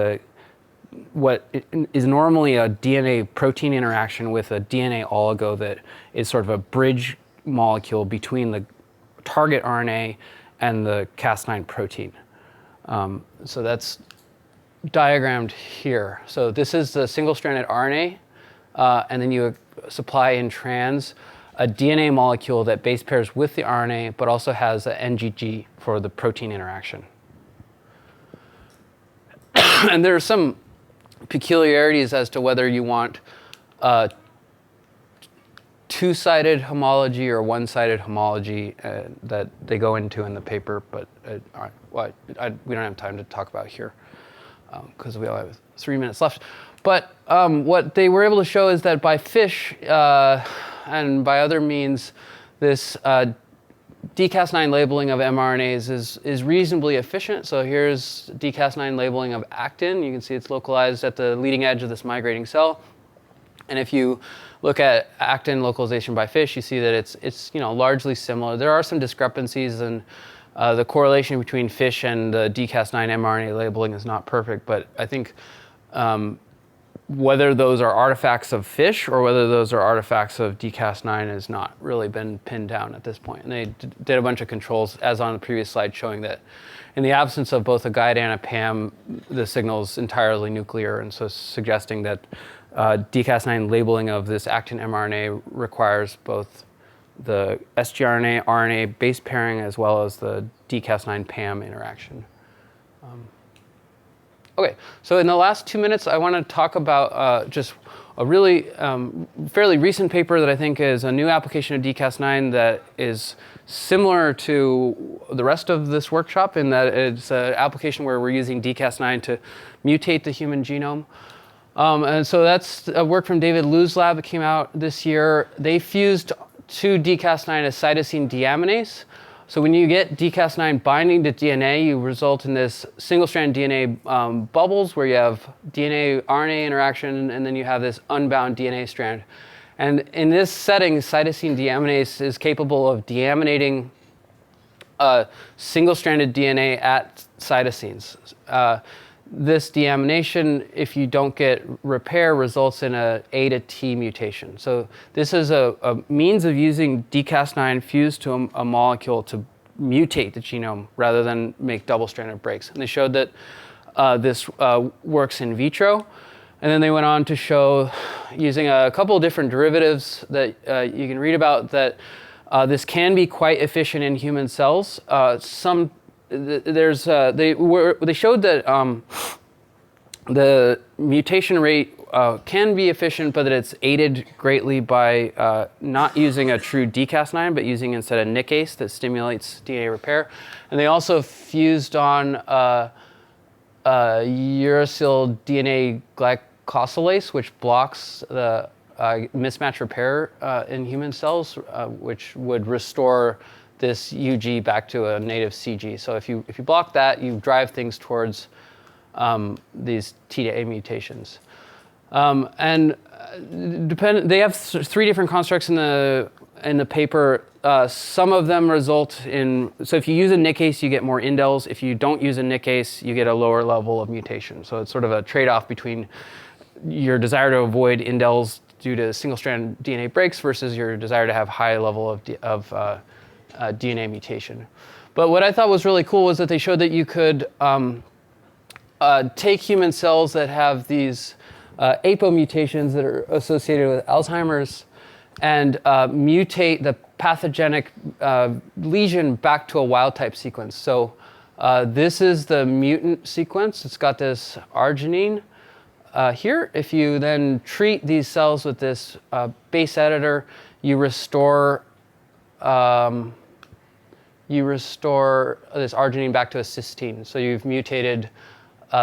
what is normally a DNA protein interaction with a DNA oligo that is sort of a bridge molecule between the target RNA and the Cas9 protein. So that's diagrammed here. So this is the single-stranded RNA, and then you supply in trans a DNA molecule that base pairs with the RNA, but also has an NGG for the protein interaction. And there are some peculiarities as to whether you want two-sided homology or one-sided homology that they go into in the paper, but we don't have time to talk about here because we only have 3 minutes left. But what they were able to show is that by FISH and by other means, this dCas9 labeling of mRNAs is reasonably efficient. So here's dCas9 labeling of actin. You can see it's localized at the leading edge of this migrating cell. And if you look at actin localization by fish, you see that it's largely similar. There are some discrepancies, and the correlation between fish and the dCas9 mRNA labeling is not perfect. But I think whether those are artifacts of fish or whether those are artifacts of dCas9 has not really been pinned down at this point. And they did a bunch of controls, as on the previous slide, showing that in the absence of both a guide and a PAM, the signal is entirely nuclear, and so suggesting that dCas9 labeling of this actin mRNA requires both the sgRNA RNA base pairing as well as the dCas9 PAM interaction. Okay, so in the last 2 minutes, I want to talk about just a really fairly recent paper that I think is a new application of dCas9 that is similar to the rest of this workshop in that it's an application where we're using dCas9 to mutate the human genome. And so that's a work from David Liu's lab that came out this year. They fused to dCas9 a cytosine deaminase. So when you get dCas9 binding to DNA, you result in this single-strand DNA bubbles where you have DNA-RNA interaction, and then you have this unbound DNA strand. And in this setting, cytosine deaminase is capable of deaminating single-stranded DNA at cytosines. This deamination, if you don't get repair, results in a A to T mutation. So this is a means of using dCas9 fused to a molecule to mutate the genome rather than make double-stranded breaks. And they showed that this works in vitro. And then they went on to show, using a couple of different derivatives that you can read about, that this can be quite efficient in human cells. They showed that the mutation rate can be efficient, but that it's aided greatly by not using a true dCas9, but using instead a nickase that stimulates DNA repair. And they also fused on uracil DNA glycosylase, which blocks the mismatch repair in human cells, which would restore this UG back to a native CG. So if you block that, you drive things towards these T to A mutations. And they have 3 different constructs in the paper. Some of them result in, so if you use a nickase, you get more indels. If you don't use a nickase, you get a lower level of mutation. So it's sort of a trade-off between your desire to avoid indels due to single-strand DNA breaks versus your desire to have high level of DNA mutation. But what I thought was really cool was that they showed that you could take human cells that have these APO mutations that are associated with Alzheimer's and mutate the pathogenic lesion back to a wild-type sequence. So this is the mutant sequence. It's got this arginine here. If you then treat these cells with this base editor, you restore this arginine back to a cysteine. So you've mutated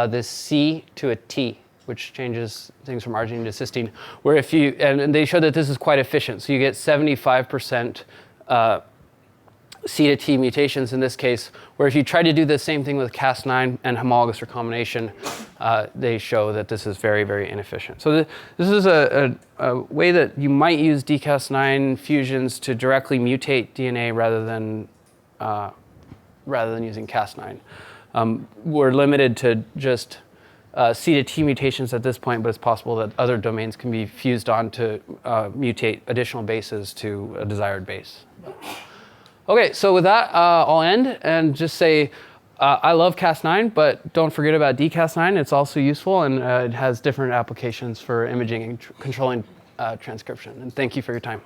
this C to a T, which changes things from arginine to cysteine. Where if you, and they showed that this is quite efficient. So you get 75% C to T mutations in this case, where if you try to do the same thing with Cas9 and homologous recombination, they show that this is very, very inefficient. So this is a way that you might use dCas9 fusions to directly mutate DNA rather than using Cas9. We're limited to just C to T mutations at this point, but it's possible that other domains can be fused on to mutate additional bases to a desired base. Okay, so with that, I'll end and just say I love Cas9, but don't forget about dCas9. It's also useful, and it has different applications for imaging and controlling transcription. And thank you for your time.